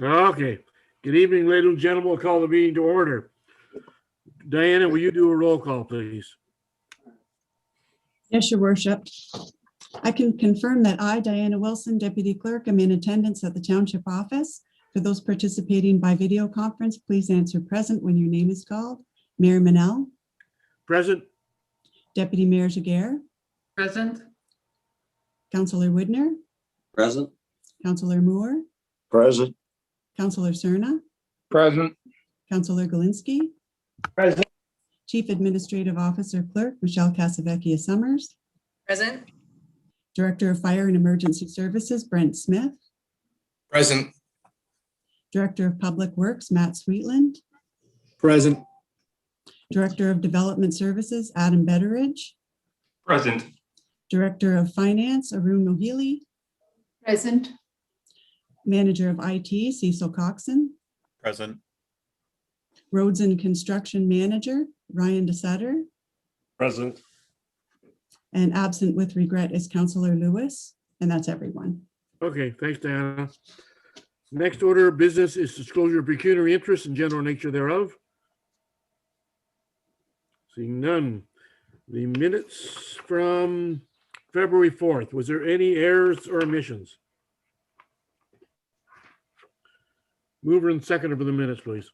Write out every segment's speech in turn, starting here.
Okay. Good evening, ladies and gentlemen. We'll call the meeting to order. Diana, will you do a roll call, please? Yes, your worship. I can confirm that I, Diana Wilson, Deputy Clerk, am in attendance at the Township Office. For those participating by video conference, please answer present when your name is called. Mayor Manel, Present. Deputy Mayor Jaguar, Present. Councillor Widner, Present. Councillor Moore, Present. Councillor Cerna, Present. Councillor Galinsky, Present. Chief Administrative Officer Clerk Michelle Casavecchia Summers, Present. Director of Fire and Emergency Services Brent Smith, Present. Director of Public Works Matt Sweetland, Present. Director of Development Services Adam Betteridge, Present. Director of Finance Arun Mohili, Present. Manager of IT Cecil Coxon, Present. Roads and Construction Manager Ryan DeSutter, Present. and absent with regret is Councillor Lewis, and that's everyone. Okay, thanks, Diana. Next order of business is disclosure of pecuniary interest and general nature thereof. Seeing none. The minutes from February 4th, was there any errors or omissions? Mover and seconder for the minutes, please.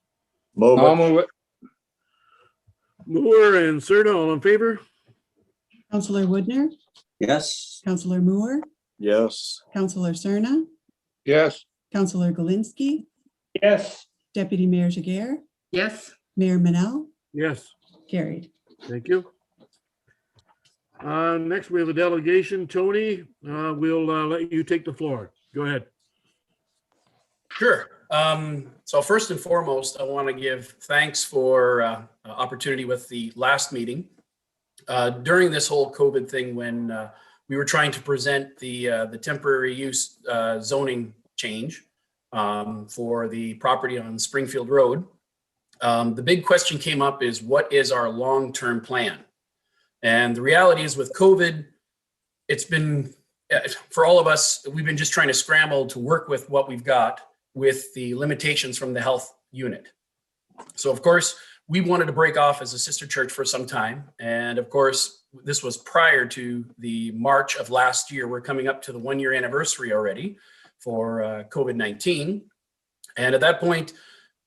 I'll move it. Moore and Serta, all in favor? Councillor Woodner, Yes. Councillor Moore, Yes. Councillor Cerna, Yes. Councillor Galinsky, Yes. Deputy Mayor Jaguar, Yes. Mayor Manel, Yes, carried. thank you. Next, we have a delegation. Tony, we'll let you take the floor. Go ahead. Sure. So first and foremost, I want to give thanks for opportunity with the last meeting. During this whole COVID thing, when we were trying to present the temporary use zoning change for the property on Springfield Road, the big question came up is, what is our long-term plan? And the reality is with COVID, it's been, for all of us, we've been just trying to scramble to work with what we've got with the limitations from the health unit. So of course, we wanted to break off as a sister church for some time. And of course, this was prior to the March of last year. We're coming up to the 1-year anniversary already for COVID-19. And at that point,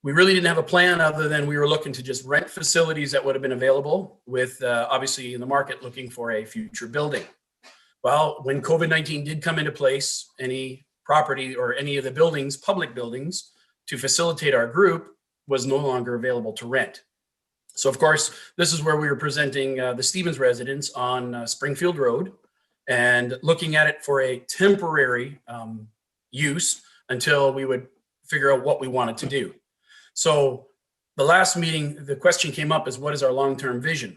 we really didn't have a plan other than we were looking to just rent facilities that would have been available with obviously in the market looking for a future building. Well, when COVID-19 did come into place, any property or any of the buildings, public buildings, to facilitate our group was no longer available to rent. So of course, this is where we were presenting the Stevens residence on Springfield Road and looking at it for a temporary use until we would figure out what we wanted to do. So the last meeting, the question came up is, what is our long-term vision?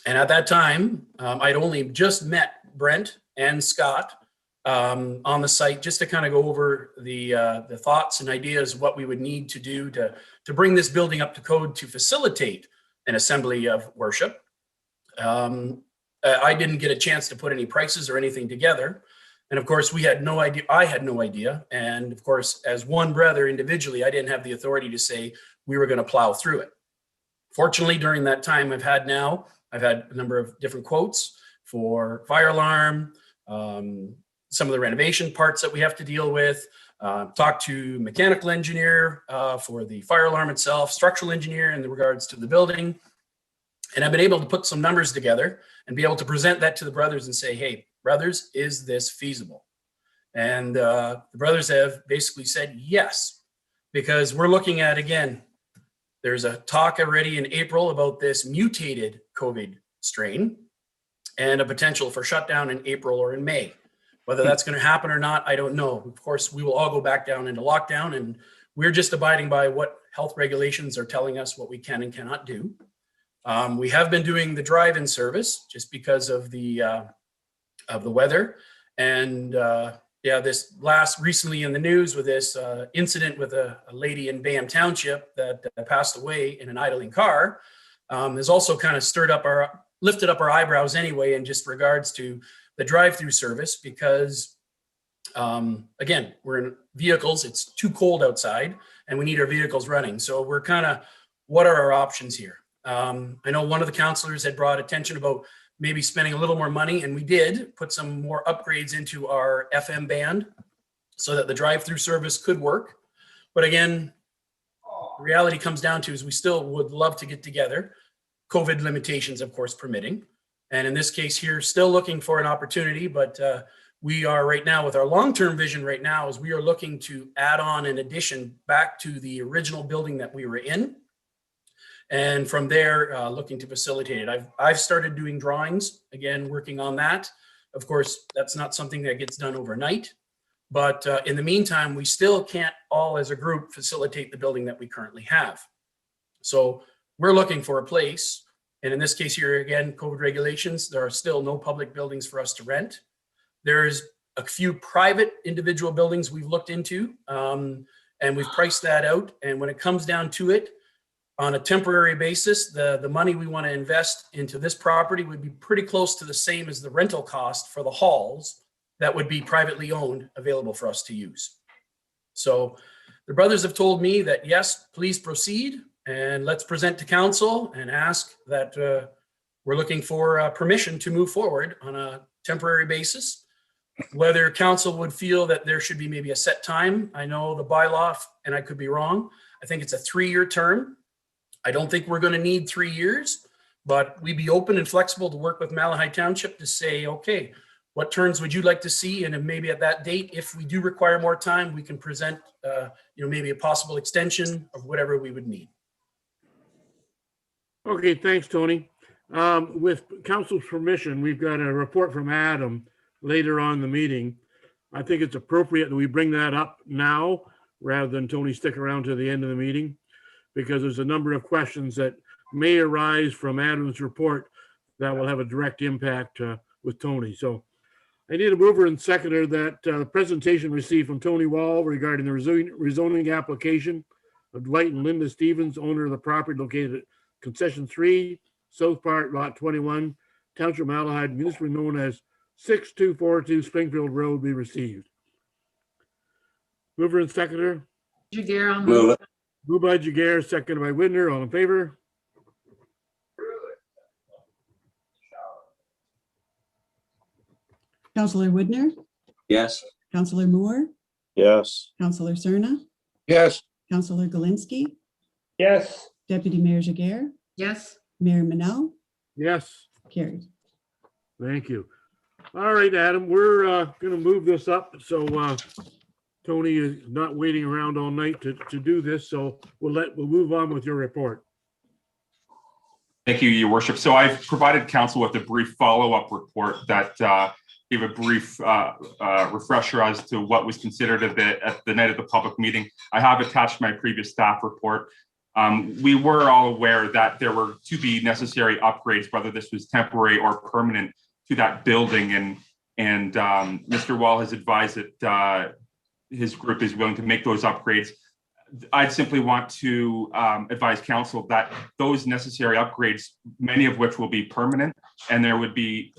And at that time, I'd only just met Brent and Scott on the site just to kind of go over the thoughts and ideas of what we would need to do to bring this building up to code to facilitate an assembly of worship. I didn't get a chance to put any prices or anything together. And of course, we had no idea. I had no idea. And of course, as one brother individually, I didn't have the authority to say we were going to plow through it. Fortunately, during that time I've had a number of different quotes for fire alarm, some of the renovation parts that we have to deal with, talked to mechanical engineer for the fire alarm itself, structural engineer in regards to the building. And I've been able to put some numbers together and be able to present that to the brothers and say, hey, brothers, is this feasible? And the brothers have basically said yes, because we're looking at, again, there's a talk already in April about this mutated COVID strain and a potential for shutdown in April or in May. Whether that's going to happen or not, I don't know. Of course, we will all go back down into lockdown, and we're just abiding by what health regulations are telling us what we can and cannot do. We have been doing the drive-in service just because of the weather. And this recently in the news with this incident with a lady in Bayham Township that passed away in an idling car has also kind of lifted up our eyebrows anyway in just regards to the drive-through service, because Again, we're in vehicles, it's too cold outside and we need our vehicles running. So we're kind of, what are our options here? I know one of the counselors had brought attention about maybe spending a little more money, and we did put some more upgrades into our FM band so that the drive-through service could work. But again, the reality comes down to is we still would love to get together, COVID limitations, of course, permitting. And in this case here, still looking for an opportunity, but we are right now with our long-term vision right now is we are looking to add on an addition back to the original building that we were in. And from there, looking to facilitate it. I've started doing drawings, again, working on that. Of course, that's not something that gets done overnight. But in the meantime, we still can't all as a group facilitate the building that we currently have. So we're looking for a place. And in this case here, again, COVID regulations, there are still no public buildings for us to rent. There's a few private individual buildings we've looked into, and we've priced that out. And when it comes down to it, on a temporary basis, the money we want to invest into this property would be pretty close to the same as the rental cost for the halls that would be privately owned, available for us to use. So the brothers have told me that, yes, please proceed and let's present to council and ask that we're looking for permission to move forward on a temporary basis. Whether council would feel that there should be maybe a set time. I know the bylaw, and I could be wrong, I think it's a 3-year term. I don't think we're going to need 3 years, but we'd be open and flexible to work with Malahide Township to say, okay, what terms would you like to see? And then maybe at that date, if we do require more time, we can present, maybe a possible extension of whatever we would need. Okay, thanks, Tony. With council's permission, we've got a report from Adam later on in the meeting. I think it's appropriate that we bring that up now rather than Tony stick around to the end of the meeting, because there's a number of questions that may arise from Adam's report that will have a direct impact with Tony. So I need a mover and seconder that the presentation received from Tony Wall regarding the rezoning application of Dwight and Linda Stevens, owner of the property located at Concession 3, South Park, Lot 21, Township Malahide, municipally known as 6242 Springfield Road, be received. Mover and seconder. Jagger, I'll Move move. it. Moved by Jagger, seconded by Widner. All in favor? Counselor Widner, Yes. Counselor Moore, Yes. Counselor Cerna, Yes. Counselor Galinsky, Yes. Deputy Mayor Jagger, Yes. Mayor Manel, Yes. carried. Thank you. All right, Adam, we're going to move this up. So Tony is not waiting around all night to do this. So we'll move on with your report. Thank you, Your Worship. So I've provided council with a brief follow-up report that gave a brief refresher as to what was considered at the night of the public meeting. I have attached my previous staff report. We were all aware that there were to be necessary upgrades, whether this was temporary or permanent, to that building. And Mr. Wall has advised that his group is willing to make those upgrades. I'd simply want to advise council that those necessary upgrades, many of which will be permanent, and there would be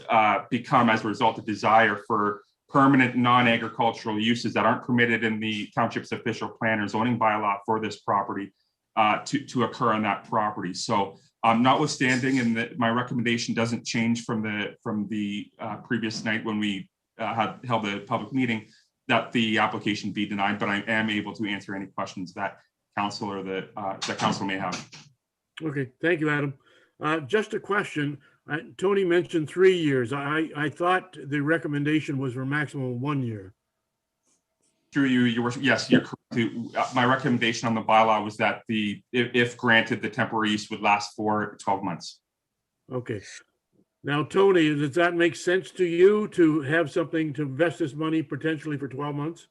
become as a result a desire for permanent non-agricultural uses that aren't permitted in the township's official plan or zoning bylaw for this property to occur on that property. So notwithstanding, and my recommendation doesn't change from the previous night when we had held the public meeting, that the application be denied, but I am able to answer any questions that council or the council may have. Okay, thank you, Adam. Just a question. Tony mentioned 3 years. I thought the recommendation was for maximum 1 year. Through you, Your Worship, yes, you're correct. My recommendation on the bylaw was that if granted, the temporary use would last for 12 months. Okay. Now, Tony, does that make sense to you to have something to invest this money potentially for 12 months?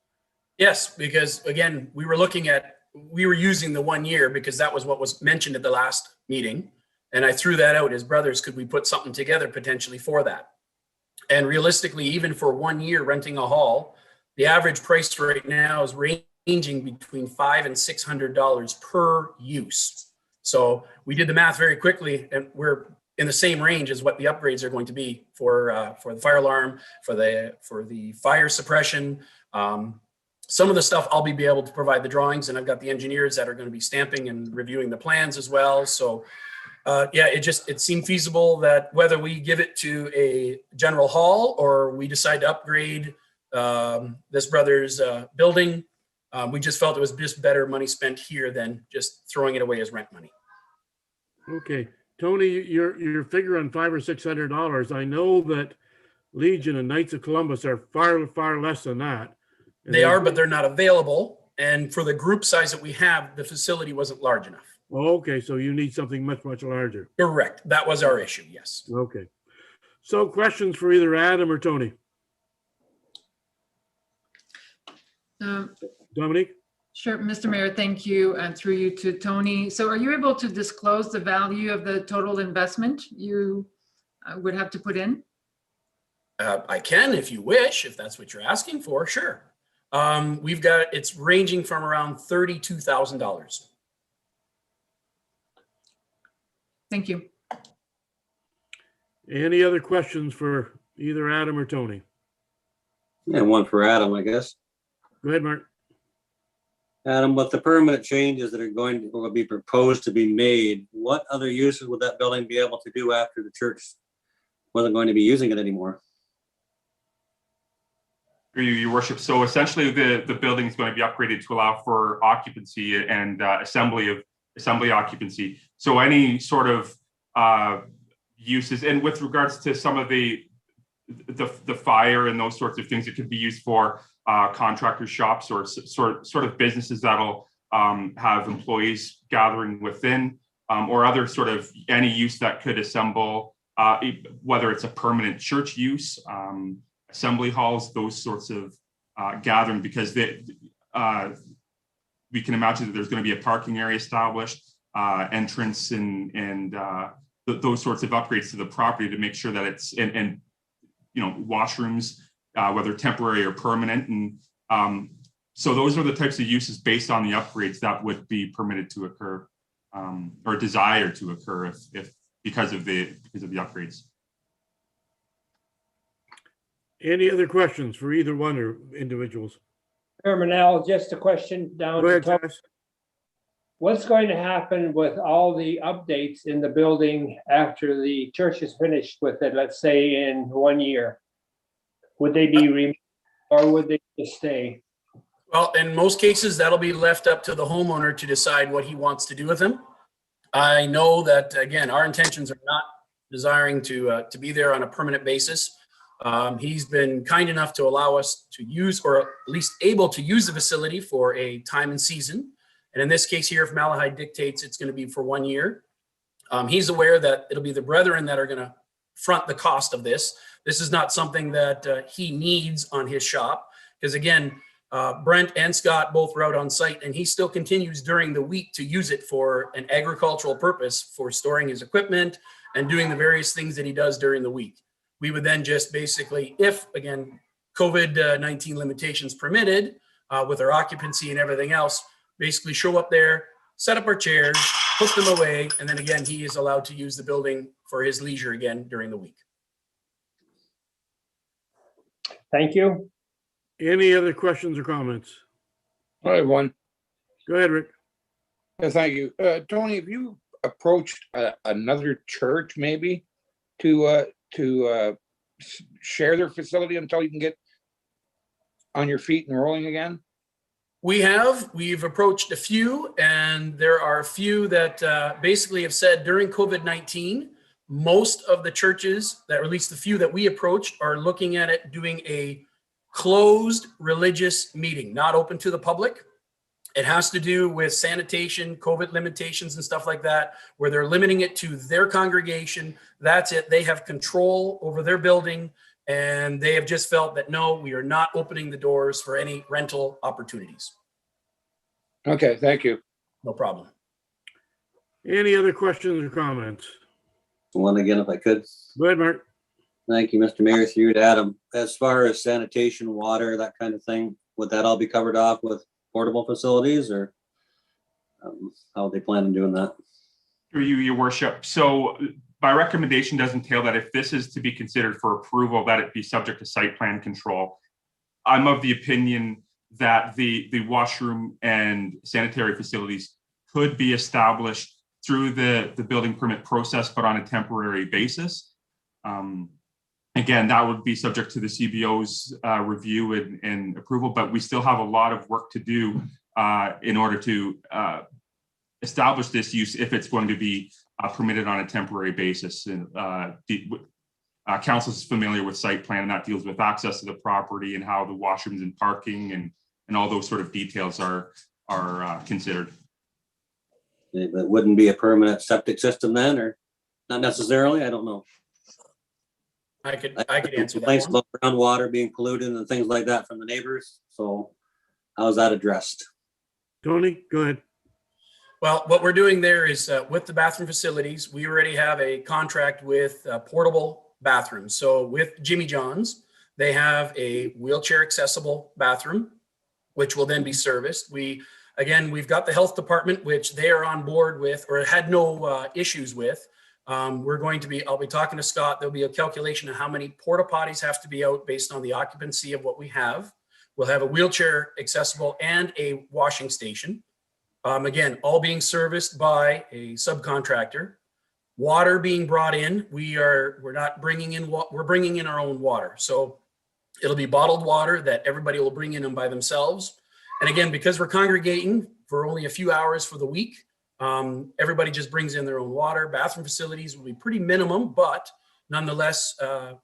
Yes, because again, we were using the 1 year because that was what was mentioned at the last meeting. And I threw that out as brothers, could we put something together potentially for that? And realistically, even for 1 year renting a hall, the average price right now is ranging between $500 and $600 per use. So we did the math very quickly, and we're in the same range as what the upgrades are going to be for the fire alarm, for the fire suppression, Some of the stuff I'll be able to provide the drawings, and I've got the engineers that are going to be stamping and reviewing the plans as well. So yeah, it seemed feasible that whether we give it to a general hall or we decide to upgrade this brother's building, we just felt it was just better money spent here than just throwing it away as rent money. Okay, Tony, your figure on $500 or $600. I know that Legion and Knights of Columbus are far less than that. And They are, but they're not available. And for the group size that we have, the facility wasn't large enough. Oh, okay, so you need something much larger. Correct. That was our issue. Yes. Okay. So questions for either Adam or Tony? Dominique? Sure, Mr. Mayor, thank you, and through you to Tony. So are you able to disclose the value of the total investment you would have to put in? I can, if you wish, if that's what you're asking for, sure. It's ranging from around $32,000. Thank you. Any other questions for either Adam or Tony? And one for Adam, I guess. Go ahead, Mark. Adam, with the permanent changes that will be proposed to be made, what other uses would that building be able to do after the church wasn't going to be using it anymore? Through you, Your Worship. So essentially, the building is going to be upgraded to allow for occupancy and assembly occupancy. So any sort of uses, and with regards to some of the fire and those sorts of things, it could be used for contractor shops or sort of businesses that'll have employees gathering within, or other sort of any use that could assemble, whether it's a permanent church use, assembly halls, those sorts of gathering, because we can imagine that there's going to be a parking area established, entrance and those sorts of upgrades to the property to make sure that it's and washrooms, whether temporary or permanent, and so those are the types of uses based on the upgrades that would be permitted to occur, or desired to occur if because of the upgrades. Any other questions for either one or individuals? Manal, just a question down Go ahead, to Josh. what's going to happen with all the updates in the building after the church is finished with it, let's say in 1 year? Would they be removed or would they just stay? Well, in most cases, that'll be left up to the homeowner to decide what he wants to do with them. I know that, again, our intentions are not desiring to be there on a permanent basis. He's been kind enough to allow us to use, or at least able to use, the facility for a time and season. And in this case here, if Malahide dictates it's going to be for 1 year, he's aware that it'll be the brethren that are going to front the cost of this. This is not something that he needs on his shop, because again, Brent and Scott both were out on site, and he still continues during the week to use it for an agricultural purpose, for storing his equipment and doing the various things that he does during the week. We would then just basically, if again, COVID-19 limitations permitted, with our occupancy and everything else, basically show up there, set up our chairs, put them away, and then again, he is allowed to use the building for his leisure again during the week. Thank you. Any other questions or comments? I have one. Go ahead, Rick. Thank you. Tony, have you approached another church maybe to share their facility until you can get on your feet and rolling again? We've approached a few, and there are a few that basically have said during COVID-19, most of the churches, that, or at least the few that we approached, are looking at it doing a closed religious meeting, not open to the public. It has to do with sanitation, COVID limitations and stuff like that, where they're limiting it to their congregation. That's it. They have control over their building, and they have just felt that, no, we are not opening the doors for any rental opportunities. Okay, thank you. No problem. Any other questions or comments? One again, if I could. Go ahead, Mark. Thank you, Mr. Mayor. Through to Adam. As far as sanitation, water, that kind of thing, would that all be covered off with portable facilities, or how are they planning on doing that? Through you, Your Worship. So my recommendation does entail that if this is to be considered for approval, that it be subject to site plan control. I'm of the opinion that the washroom and sanitary facilities could be established through the building permit process, but on a temporary basis. Again, that would be subject to the CBO's review and approval, but we still have a lot of work to do in order to establish this use if it's going to be permitted on a temporary basis. And council is familiar with site plan, and that deals with access to the property and how the washrooms and parking and all those sort of details are considered. It wouldn't be a permanent septic system then, or not necessarily? I don't know. I could answer that Complaints one. about groundwater being polluted and things like that from the neighbors. So how's that addressed? Tony, go ahead. Well, what we're doing there is with the bathroom facilities, we already have a contract with portable bathrooms. So with Jimmy John's, they have a wheelchair accessible bathroom, which will then be serviced. We've got the health department, which they are on board with or had no issues with. I'll be talking to Scott. There'll be a calculation of how many porta potties have to be out based on the occupancy of what we have. We'll have a wheelchair accessible and a washing station. Again, all being serviced by a subcontractor. Water being brought in. We're bringing in our own water. So it'll be bottled water that everybody will bring in them by themselves. And again, because we're congregating for only a few hours for the week, everybody just brings in their own water. Bathroom facilities will be pretty minimum, but nonetheless,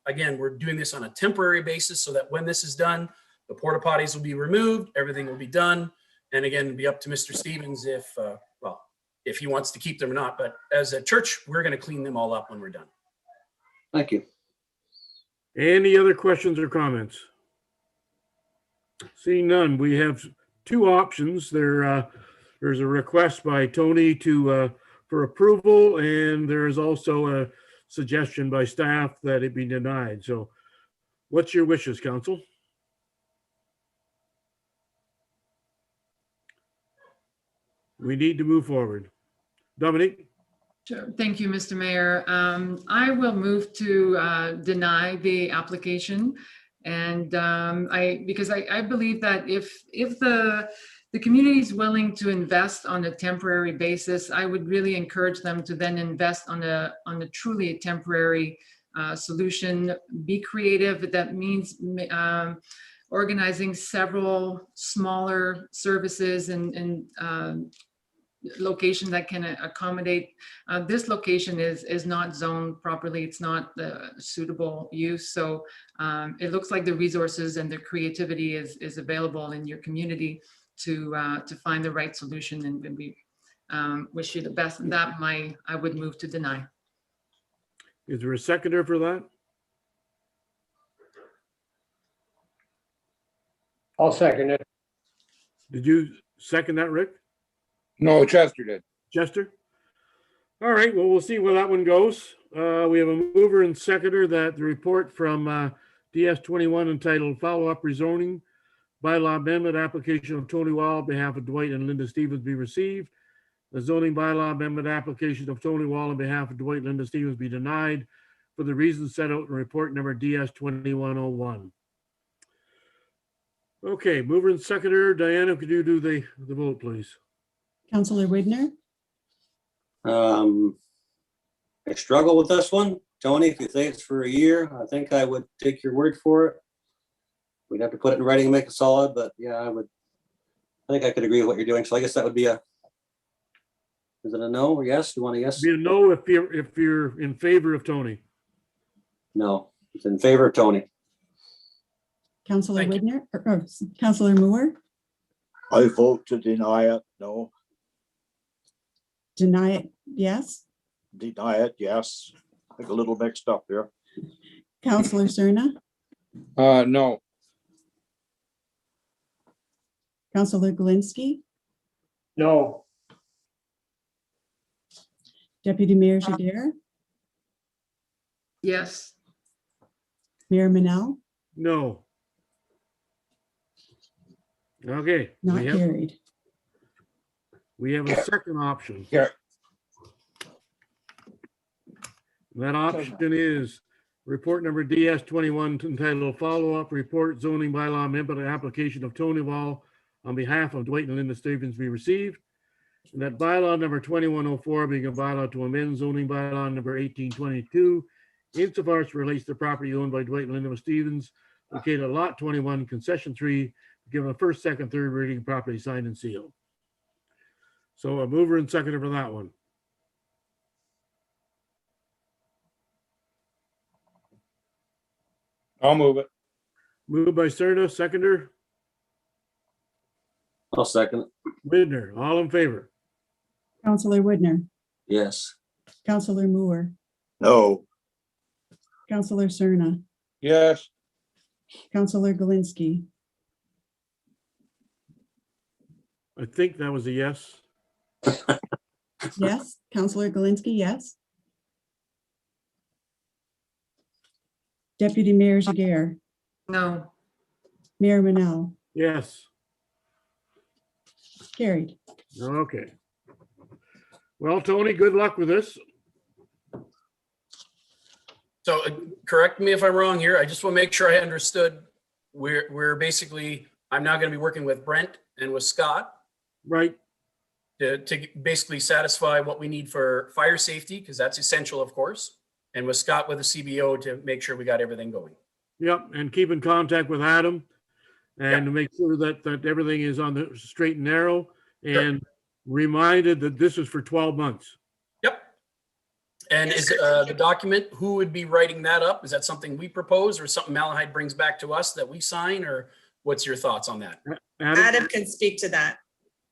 again, we're doing this on a temporary basis so that when this is done, the porta potties will be removed, everything will be done. And again, it'll be up to Mr. Stevens if he wants to keep them or not. But as a church, we're going to clean them all up when we're done. Thank you. Any other questions or comments? Seeing none, we have two options. There's a request by Tony for approval, and there is also a suggestion by staff that it be denied. So what's your wishes, council? We need to move forward. Dominique? Sure. Thank you, Mr. Mayor. I will move to deny the application. And because I believe that if the community is willing to invest on a temporary basis, I would really encourage them to then invest on a truly temporary solution. Be creative. That means organizing several smaller services and location that can accommodate. This location is not zoned properly. It's not the suitable use. So it looks like the resources and the creativity is available in your community to find the right solution, and we wish you the best. And that I would move to deny. Is there a seconder for that? I'll second it. Did you second that, Rick? No, Chester did. Chester? All right, well, we'll see where that one goes. We have a mover and seconder that the report from DS21 entitled Follow-Up Rezoning Bylaw Amendment Application of Tony Wall on behalf of Dwight and Linda Stevens be received. The zoning bylaw amendment application of Tony Wall on behalf of Dwight and Linda Stevens be denied for the reasons set out in report number DS2101. Okay, mover and seconder, Diana, could you do the vote, please? Councillor Widner, I struggle with this one. Tony, if you say it's for a year, I think I would take your word for it. We'd have to put it in writing and make it solid, but yeah, I think I could agree with what you're doing. So I guess that would be is it a no or yes? You want a yes? Be a no if you're in favor of Tony. No, it's in favor of Tony. Councillor Thank Widner, or Councillor Moore, I vote to deny it, no. deny it, yes. Deny it, yes. I think a little mixed up here. Councillor Cerna, No. Councillor Galinsky, No. Deputy Mayor Jadar, Yes. Mayor Manel, No. Okay, not carried. we have a second option. Yeah. That option is Report number DS 21 entitled Follow-Up Report Zoning Bylaw Amendment Application of Tony Wall on behalf of Dwight and Linda Stevens be received. And that bylaw number 2104 being a bylaw to amend zoning bylaw number 1822 insofar as it relates to property owned by Dwight and Linda Stevens located at lot 21 concession 3, given a first, second, third reading, properly signed and sealed. So a mover and seconder for that one. I'll move it. Moved by Serna, seconder, I'll second. it. Widner, all in favor? Counselor Widner, Yes. Counselor Moore, No, Counselor Cerna, Yes, Counselor Galinsky, I think that was a yes. yes. Counselor Galinsky, yes. Deputy Mayor Jager, No, Mayor Manel, Yes. carried. Okay. Well, Tony, good luck with this. So correct me if I'm wrong here. I just want to make sure I understood. We're basically, I'm now going to be working with Brent and with Scott Right. to basically satisfy what we need for fire safety, because that's essential, of course. And with Scott with the CBO to make sure we got everything going. Yep. And keep in contact with Adam and to make sure that everything is on the straight and narrow, and reminded that this is for 12 months. Yep. And is the document, who would be writing that up? Is that something we propose or something Malahide brings back to us that we sign, or what's your thoughts on that? Adam can speak to that.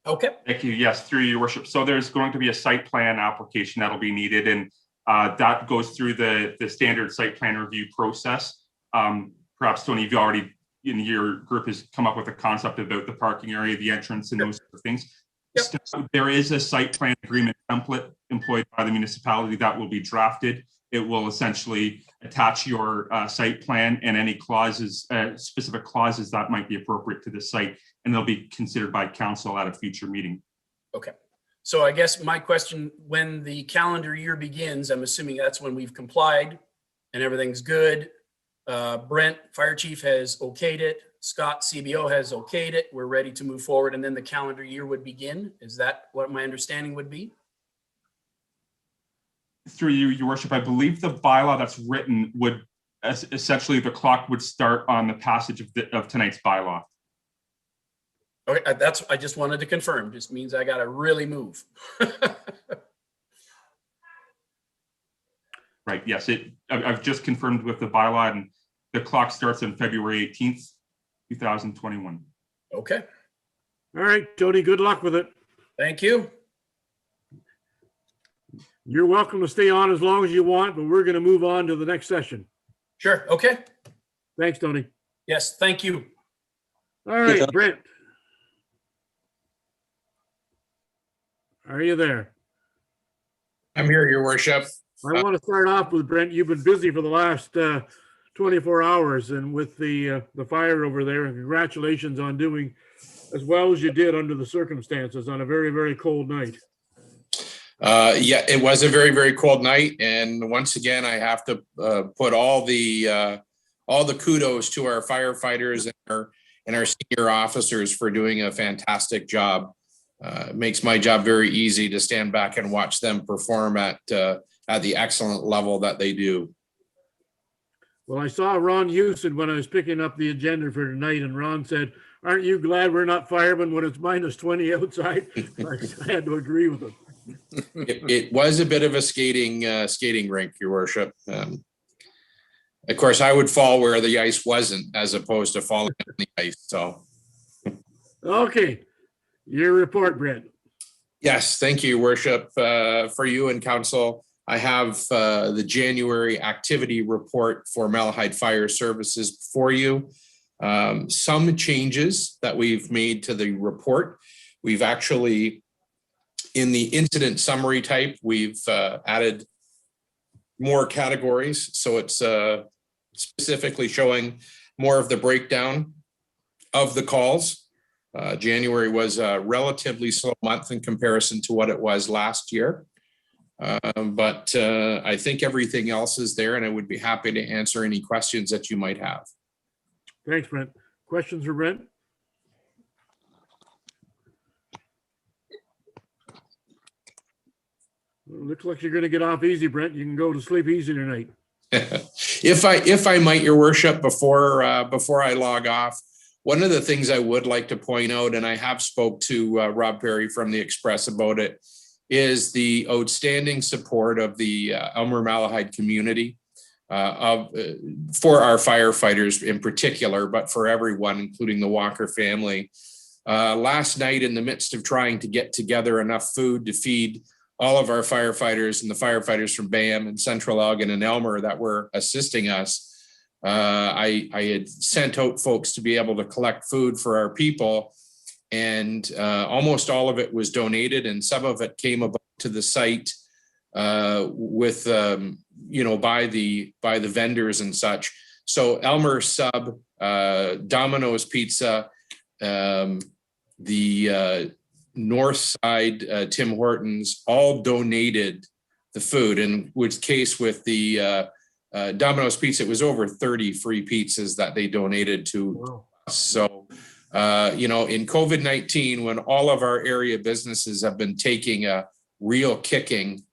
Okay. Thank you. Yes, through your worship. So there's going to be a site plan application that'll be needed, and that goes through the standard site plan review process. Perhaps, Tony, you've already in your group has come up with a concept about the parking area, the entrance, and those sort of things. Yep. So there is a site plan agreement template employed by the municipality that will be drafted. It will essentially attach your site plan and any clauses, specific clauses that might be appropriate to the site, and they'll be considered by council at a future meeting. Okay. So I guess my question, when the calendar year begins, I'm assuming that's when we've complied and everything's good. Brent, Fire Chief, has okayed it. Scott, CBO, has okayed it. We're ready to move forward, and then the calendar year would begin. Is that what my understanding would be? Through you, your worship, I believe the bylaw that's written would essentially the clock would start on the passage of tonight's bylaw. Okay, I just wanted to confirm. Just means I got to really move. Right, yes, I've just confirmed with the bylaw, and the clock starts on February 18th, 2021. Okay, All right, Tony, good luck with it. thank you. You're welcome to stay on as long as you want, but we're going to move on to the next session. Sure, okay. Thanks, Tony. Yes, thank you. All right, Tony. Brent. Are you there? I'm here, your worship. I want to start off with Brent. You've been busy for the last 24 hours and with the fire over there, and congratulations on doing as well as you did under the circumstances on a very, very cold night. Yeah, it was a very, very cold night. And once again, I have to put all the kudos to our firefighters and our senior officers for doing a fantastic job. It makes my job very easy to stand back and watch them perform at the excellent level that they do. Well, I saw Ron Houston when I was picking up the agenda for tonight, and Ron said, "Aren't you glad we're not firemen when it's minus 20 outside?" I had to agree with him. It was a bit of a skating rink, your worship. Of course, I would fall where the ice wasn't as opposed to falling on the ice. So, Okay, your report, Brent. yes, thank you, your worship. For you and council, I have the January activity report for Malahide Fire Services for you. Some changes that we've made to the report. We've actually, in the incident summary type, we've added more categories. So it's specifically showing more of the breakdown of the calls. January was a relatively slow month in comparison to what it was last year. But I think everything else is there, and I would be happy to answer any questions that you might have. Thanks, Brent. Questions for Brent? Looks like you're gonna get off easy, Brent. You can go to sleep easy tonight. If I might, your worship, before I log off, one of the things I would like to point out, and I have spoke to Rob Perry from the Express about it, is the outstanding support of the Elmer Malahide community for our firefighters in particular, but for everyone, including the Walker family. Last night, in the midst of trying to get together enough food to feed all of our firefighters and the firefighters from Bayham and Central Elgin and Elmer that were assisting us, I had sent out folks to be able to collect food for our people, and almost all of it was donated, and some of it came about to the site with by the vendors and such. So Elmer Sub, Domino's Pizza, the North Side, Tim Hortons, all donated the food. In which case, with the Domino's Pizza, it was over 30 free pizzas that they donated to us. So, in COVID-19, when all of our area businesses have been taking a real kicking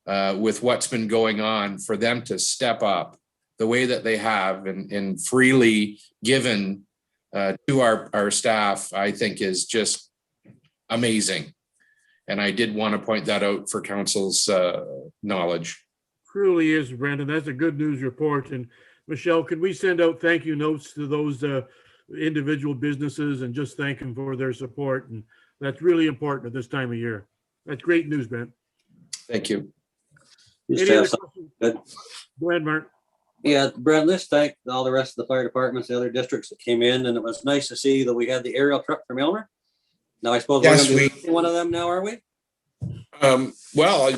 with what's been going on, for them to step up the way that they have and freely given to our staff, I think is just amazing. And I did want to point that out for council's knowledge. Truly is, Brandon. That's a good news report. And Michelle, could we send out thank you notes to those individual businesses and just thank them for their support? And that's really important at this time of year. That's great news, Brent. Thank you. Just Any have other something questions? good. Go ahead, Mark. Yeah, Brent, let's thank all the rest of the fire departments, the other districts that came in, and it was nice to see that we had the aerial truck from Elmer. Now, I suppose Yes, we're going to be one of them now, are we? Well,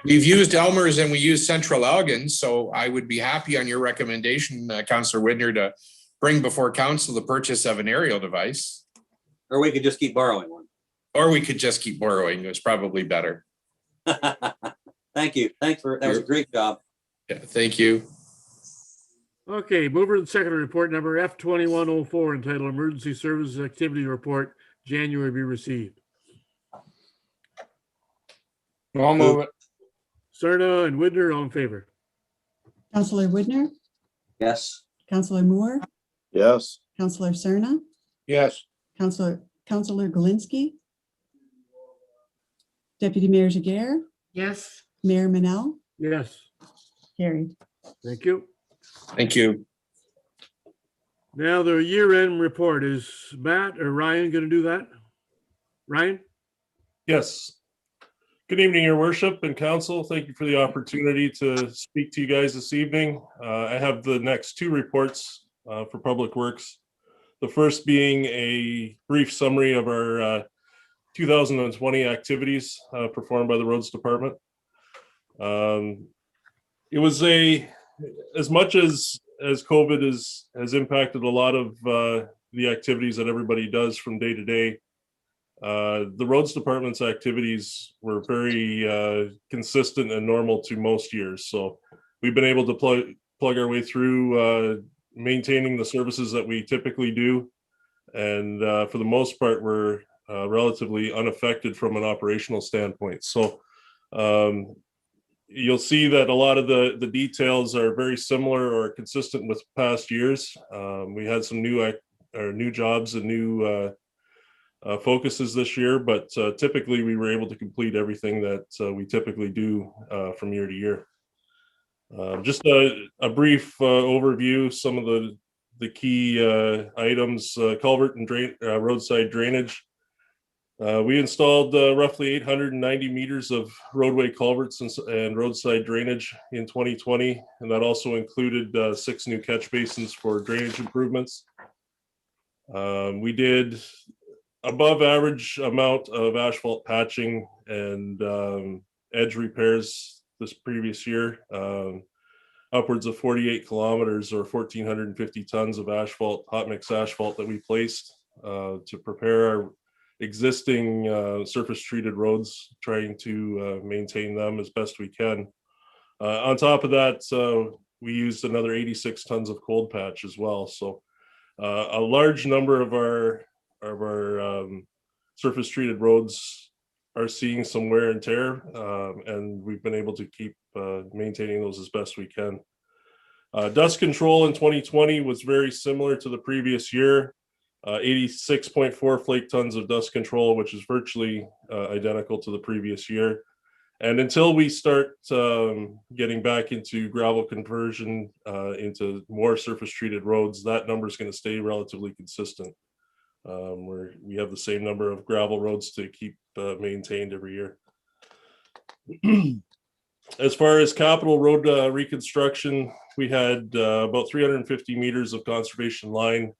we've used Elmer's and we use Central Elgin, so I would be happy on your recommendation, Councillor Widner, to bring before council the purchase of an aerial device. Or we could just keep borrowing one. Or we could just keep borrowing. It's probably better. Thank you. That was a great job. Yeah, thank you. Okay, mover and seconder report number F2104 entitled Emergency Services Activity Report, January be received. I'll move it. Cerna and Widner, all in favor? Counselor Widner, Yes. Counselor Moore, Yes. Counselor Cerna, Yes. Counselor Galinsky, Deputy Mayor Jaguar, Yes. Mayor Manel, Yes, carried. thank you. Thank you. Now the year-end report, is Matt or Ryan going to do that? Ryan? Yes. Good evening, Your Worship and Council. Thank you for the opportunity to speak to you guys this evening. I have the next two reports for Public Works. The first being a brief summary of our 2020 activities performed by the Roads Department. It was as much as COVID has impacted a lot of the activities that everybody does from day to day. The Roads Department's activities were very consistent and normal to most years. So we've been able to plug our way through maintaining the services that we typically do. And for the most part, we're relatively unaffected from an operational standpoint. So you'll see that a lot of the details are very similar or consistent with past years. We had some new jobs and new focuses this year, but typically we were able to complete everything that we typically do from year to year. Just a brief overview, some of the key items, culvert and roadside drainage. We installed roughly 890 meters of roadway culverts and roadside drainage in 2020, and that also included 6 new catch basins for drainage improvements. We did above average amount of asphalt patching and edge repairs this previous year, upwards of 48 kilometers or 1,450 tons of asphalt, hot mix asphalt that we placed to prepare existing surface treated roads, trying to maintain them as best we can. On top of that, we used another 86 tons of cold patch as well. So a large number of our surface treated roads are seeing some wear and tear, and we've been able to keep maintaining those as best we can. Dust control in 2020 was very similar to the previous year. 86.4 flake tons of dust control, which is virtually identical to the previous year. And until we start getting back into gravel conversion into more surface treated roads, that number is going to stay relatively consistent. We have the same number of gravel roads to keep maintained every year. As far as capital road reconstruction, we had about 350 meters of conservation line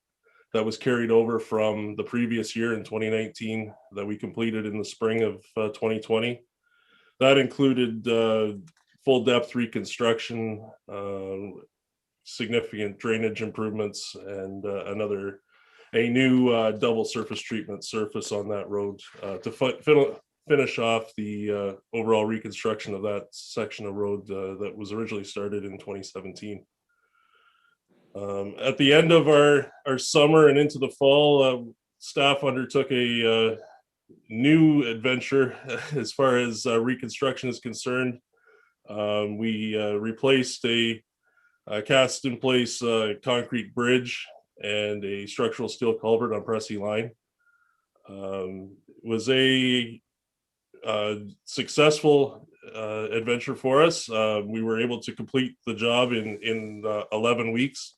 that was carried over from the previous year in 2019 that we completed in the spring of 2020. That included full depth reconstruction, significant drainage improvements, and a new double surface treatment surface on that road to finish off the overall reconstruction of that section of road that was originally started in 2017. At the end of our summer and into the fall, staff undertook a new adventure as far as reconstruction is concerned. We replaced a cast in place concrete bridge and a structural steel culvert on Pressy Line. It was a successful adventure for us. We were able to complete the job in 11 weeks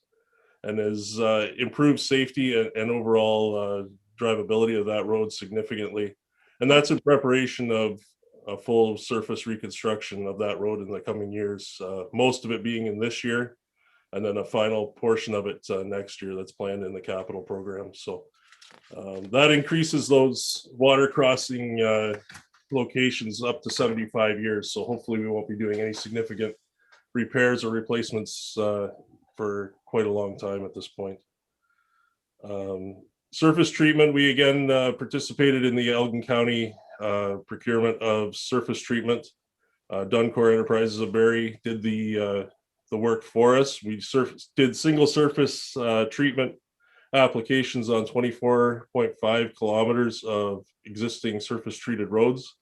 and has improved safety and overall drivability of that road significantly. And that's in preparation of a full surface reconstruction of that road in the coming years, most of it being in this year, and then a final portion of it next year that's planned in the capital program. So that increases those water crossing locations up to 75 years. So hopefully we won't be doing any significant repairs or replacements for quite a long time at this point. Surface treatment, we again participated in the Elgin County procurement of surface treatment. Duncor Enterprises of Barrie did the work for us. We did single surface treatment applications on 24.5 kilometers of existing surface treated roads.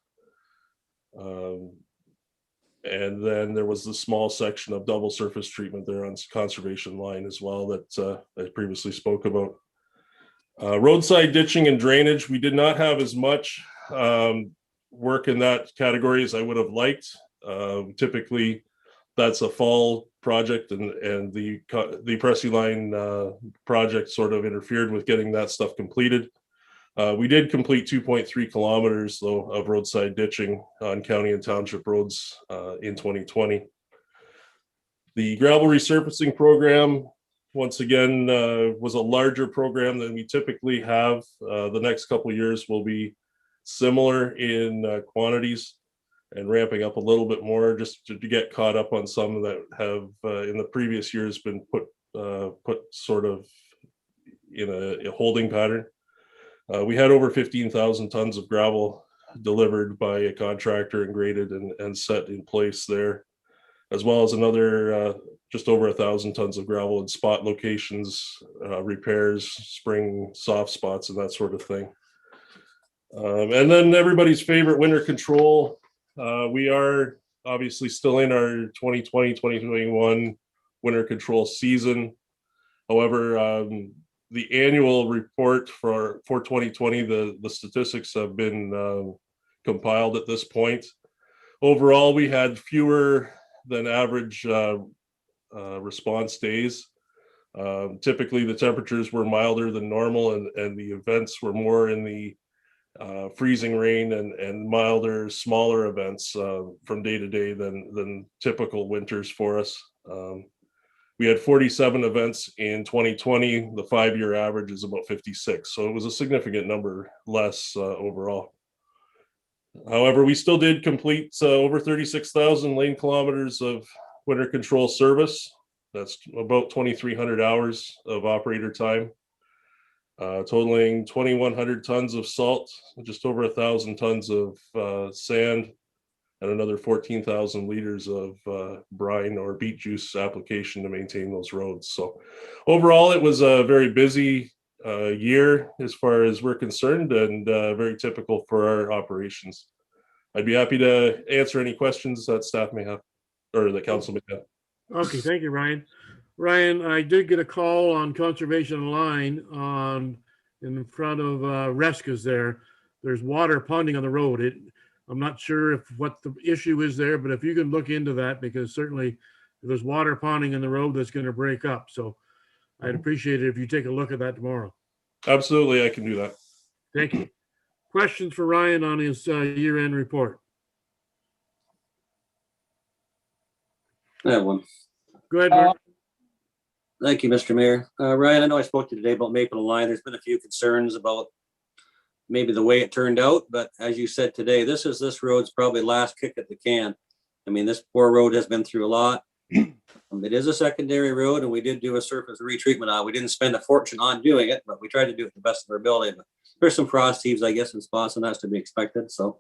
And then there was the small section of double surface treatment there on conservation line as well that I previously spoke about. Roadside ditching and drainage, we did not have as much work in that category as I would have liked. Typically, that's a fall project, and the Pressy Line project sort of interfered with getting that stuff completed. We did complete 2.3 kilometers though of roadside ditching on county and township roads in 2020. The gravel resurfacing program, once again, was a larger program than we typically have. The next couple of years will be similar in quantities and ramping up a little bit more just to get caught up on some that have in the previous years been put sort of in a holding pattern. We had over 15,000 tons of gravel delivered by a contractor and graded and set in place there, as well as another just over 1,000 tons of gravel in spot locations, repairs, spring soft spots, and that sort of thing. And then everybody's favorite, winter control. We are obviously still in our 2020-2021 winter control season. However, the annual report for 2020, the statistics have been compiled at this point. Overall, we had fewer than average response days. Typically, the temperatures were milder than normal, and the events were more in the freezing rain and milder, smaller events from day to day than typical winters for us. We had 47 events in 2020. The 5-year average is about 56. So it was a significant number less overall. However, we still did complete over 36,000 lane kilometers of winter control service. That's about 2,300 hours of operator time. totaling 2,100 tons of salt, just over 1,000 tons of sand, and another 14,000 liters of brine or beet juice application to maintain those roads. So overall, it was a very busy year as far as we're concerned, and very typical for our operations. I'd be happy to answer any questions that staff may have, or the council may have. Okay, thank you, Ryan. Ryan, I did get a call on Conservation Line in front of Resca's there. There's water ponding on the road. I'm not sure what the issue is there, but if you can look into that, because certainly if there's water ponding in the road, that's going to break up. So I'd appreciate it if you take a look at that tomorrow. Absolutely, I can do that. Thank you. Questions for Ryan on his year-end report? I have one. Go ahead, Mark. Thank you, Mr. Mayor. Ryan, I know I spoke to you today about Maple and Line. There's been a few concerns about maybe the way it turned out, but as you said today, this road's probably last kick at the can. I mean, this poor road has been through a lot. It is a secondary road, and we did do a surface retreatment on. We didn't spend a fortune on doing it, but we tried to do it the best of our ability. But there's some frost heaves, I guess, in spots, and that's to be expected. So,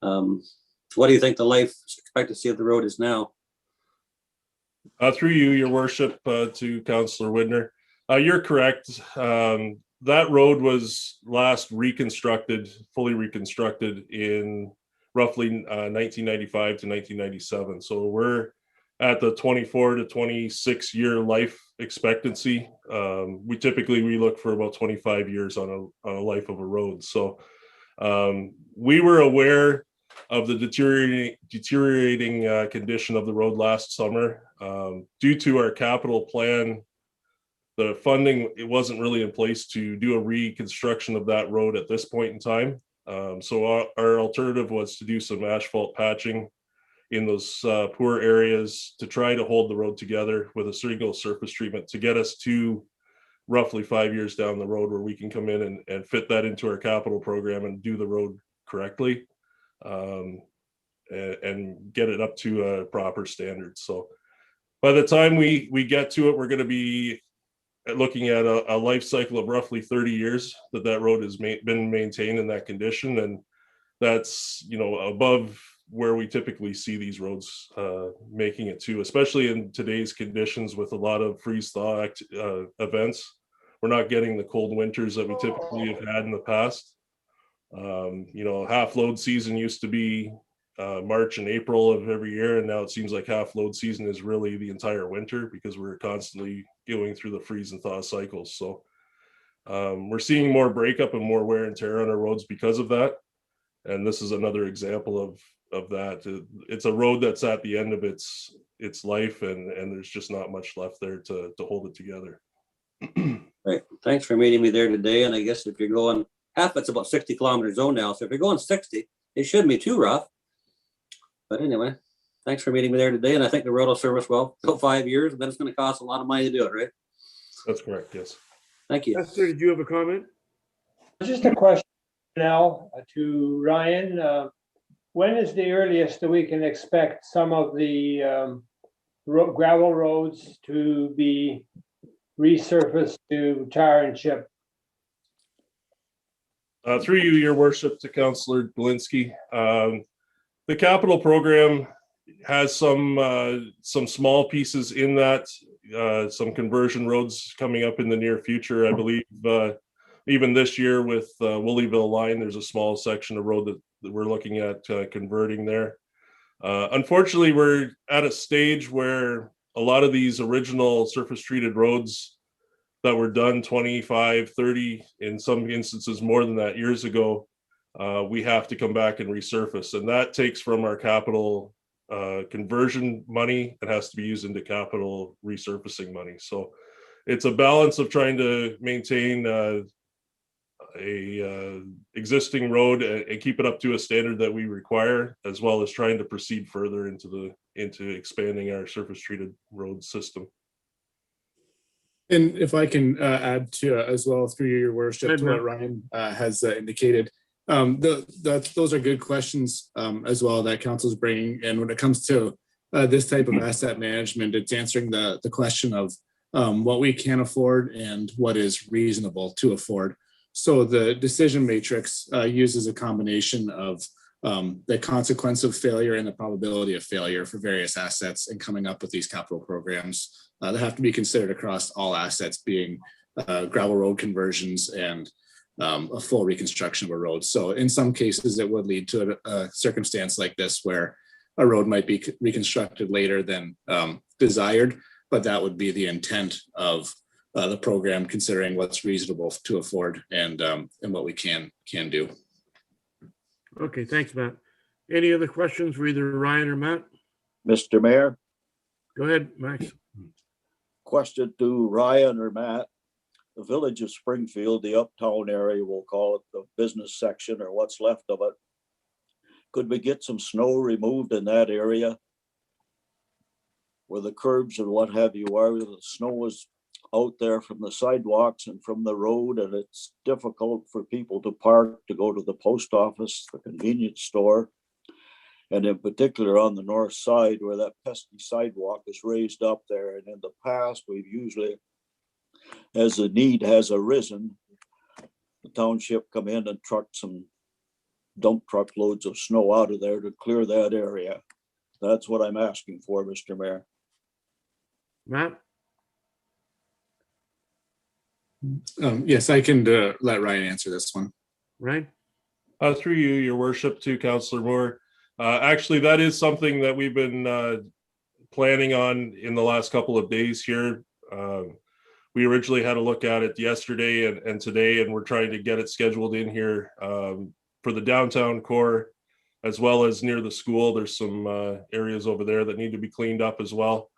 what do you think the life expectancy of the road is now? Through you, your worship, to Councillor Widner. You're correct. That road was last reconstructed, fully reconstructed in roughly 1995 to 1997. So we're at the 24 to 26 year life expectancy. We look for about 25 years on a life of a road. So we were aware of the deteriorating condition of the road last summer. Due to our capital plan, the funding, it wasn't really in place to do a reconstruction of that road at this point in time. So our alternative was to do some asphalt patching in those poor areas to try to hold the road together with a single surface treatment to get us to roughly 5 years down the road where we can come in and fit that into our capital program and do the road correctly, and get it up to a proper standard. So by the time we get to it, we're going to be looking at a life cycle of roughly 30 years that road has been maintained in that condition. And that's, above where we typically see these roads making it to, especially in today's conditions with a lot of freeze thaw events. We're not getting the cold winters that we typically have had in the past. Half load season used to be March and April of every year, and now it seems like half load season is really the entire winter because we're constantly going through the freeze and thaw cycles. So we're seeing more breakup and more wear and tear on our roads because of that. And this is another example of that. It's a road that's at the end of its life, and there's just not much left there to hold it together. Right. Thanks for meeting me there today. And I guess if you're going half, it's about 60 kilometer zone now. So if you're going 60, it shouldn't be too rough. But anyway, thanks for meeting me there today. And I think the road will serve us well till 5 years, and then it's going to cost a lot of money to do it, right? That's correct. Yes. Thank you. Esther, did you have a comment? Just a question now to Ryan. When is the earliest that we can expect some of the gravel roads to be resurfaced to tar and chip? Through you, your worship, to Councillor Galinsky. The capital program has some small pieces in that, some conversion roads coming up in the near future. I believe even this year with Woolleyville Line, there's a small section of road that we're looking at converting there. Unfortunately, we're at a stage where a lot of these original surface treated roads that were done 25, 30, in some instances more than that years ago, we have to come back and resurface. And that takes from our capital conversion money. It has to be used into capital resurfacing money. So it's a balance of trying to maintain a existing road and keep it up to a standard that we require, as well as trying to proceed further into expanding our surface treated road system. And if I can add to as well, through your worship, to what Ryan has indicated, those are good questions as well that council's bringing. And when it comes to this type of asset management, it's answering the question of what we can afford and what is reasonable to afford. So the decision matrix uses a combination of the consequence of failure and the probability of failure for various assets, and coming up with these capital programs that have to be considered across all assets, being gravel road conversions and a full reconstruction of a road. So in some cases, it would lead to a circumstance like this where a road might be reconstructed later than desired, but that would be the intent of the program, considering what's reasonable to afford and what we can do. Okay, thanks, Matt. Any other questions for either Ryan or Matt? Mr. Mayor, Go ahead, Max. question to Ryan or Matt. The village of Springfield, the uptown area, we'll call it the business section or what's left of it. Could we get some snow removed in that area? Where the curbs and what have you are, the snow is out there from the sidewalks and from the road, and it's difficult for people to park, to go to the post office, the convenience store. And in particular on the north side where that pesky sidewalk is raised up there. And in the past, we've usually, as the need has arisen, the township come in and truck some dump truck loads of snow out of there to clear that area. That's what I'm asking for, Mr. Mayor. Matt? Yes, I can let Ryan answer this one. Ryan? Through you, your worship, to Councillor Moore. Actually, that is something that we've been planning on in the last couple of days here. We originally had a look at it yesterday and today, and we're trying to get it scheduled in here for the downtown core, as well as near the school. There's some areas over there that need to be cleaned up as well.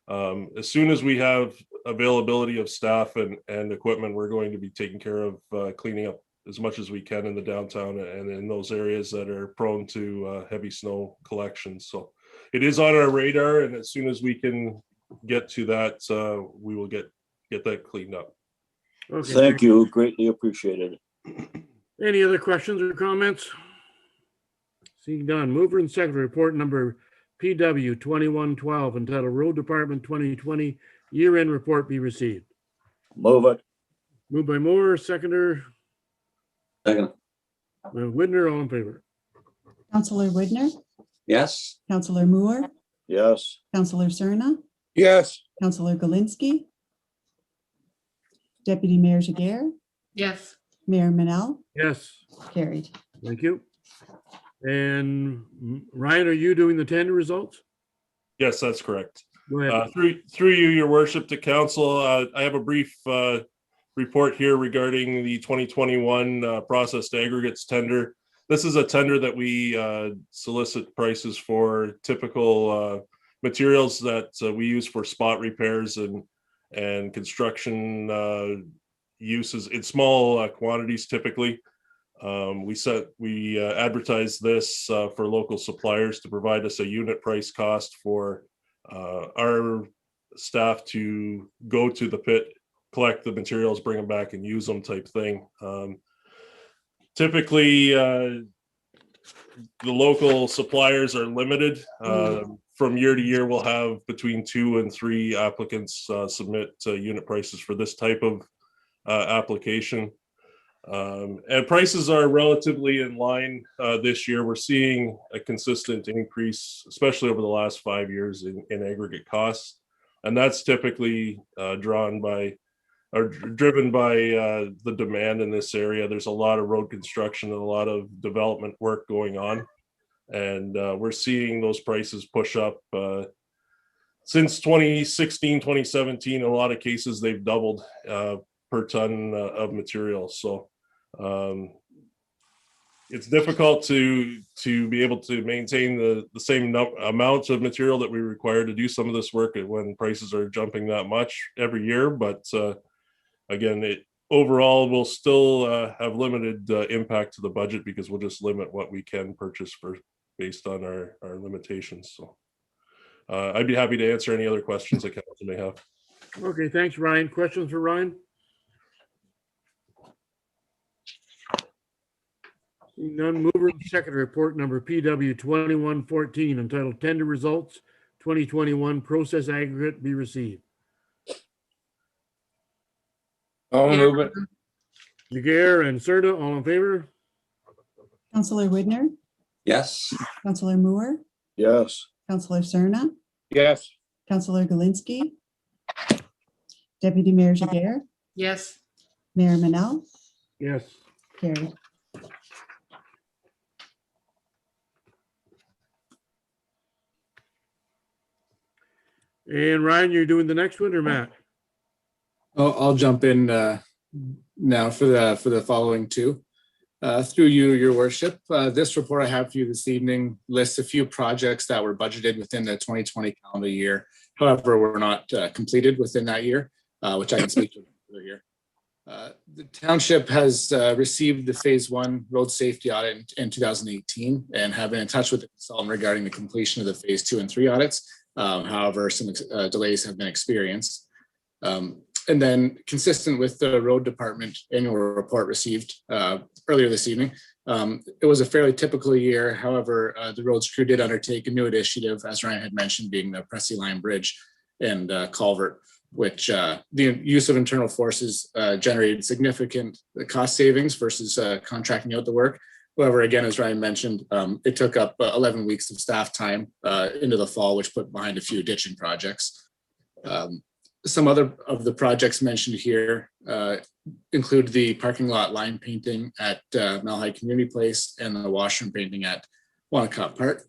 As soon as we have availability of staff and equipment, we're going to be taking care of cleaning up as much as we can in the downtown and in those areas that are prone to heavy snow collection. So it is on our radar, and as soon as we can get to that, we will get that cleaned up. Okay. Thank you, greatly appreciated. Any other questions or comments? Seeing none, mover and second report number PW 2112 entitled Road Department 2020 Year-End Report be received. Move it. Moved by Moore, seconder, Second. Widner, all in favor. Counselor Widner, Yes. Counselor Moore, Yes. Counselor Cerna, Yes. Counselor Galinsky, Deputy Mayor Jager, Yes. Mayor Manel, Yes, carried. thank you. And Ryan, are you doing the tender results? Yes, that's correct. Go ahead. Through you, your worship, to council, I have a brief report here regarding the 2021 processed aggregates tender. This is a tender that we solicit prices for typical materials that we use for spot repairs and construction uses in small quantities typically. We advertise this for local suppliers to provide us a unit price cost for our staff to go to the pit, collect the materials, bring them back and use them type thing. Typically, the local suppliers are limited. From year to year, we'll have between 2 and 3 applicants submit unit prices for this type of application. And prices are relatively in line this year. We're seeing a consistent increase, especially over the last 5 years in aggregate costs. And that's typically driven by the demand in this area. There's a lot of road construction and a lot of development work going on. And we're seeing those prices push up. Since 2016, 2017, in a lot of cases, they've doubled per ton of material. So it's difficult to be able to maintain the same amount of material that we require to do some of this work when prices are jumping that much every year. But again, it overall will still have limited impact to the budget because we'll just limit what we can purchase based on our limitations. So I'd be happy to answer any other questions that council may have. Okay, thanks, Ryan. Questions for Ryan? Seeing none, mover and second report number PW 2114 entitled Tender Results 2021 Process Aggregate be received. I'll move it. Jagger and Serta, all in favor? Counselor Widner, Yes. Counselor Moore, yes, Counselor Cerna, Yes, Counselor Galinsky, Deputy Mayor Jiguer, Yes, Mayor Manel, Yes. carried. And Ryan, you're doing the next one or Matt? I'll jump in now for the following two. Through you, your worship, this report I have for you this evening lists a few projects that were budgeted within the 2020 calendar year. However, were not completed within that year, which I can speak to here. The township has received the phase 1 road safety audit in 2018 and have been in touch with the consultant regarding the completion of the phase 2 and 3 audits. However, some delays have been experienced. And then consistent with the road department annual report received earlier this evening, it was a fairly typical year. However, the roads crew did undertake a new initiative, as Ryan had mentioned, being the Pressy Line Bridge and culvert, which the use of internal forces generated significant cost savings versus contracting out the work. However, again, as Ryan mentioned, it took up 11 weeks of staff time into the fall, which put behind a few ditching projects. Some other of the projects mentioned here include the parking lot line painting at Malahide Community Place and the washroom painting at Wanacott Park,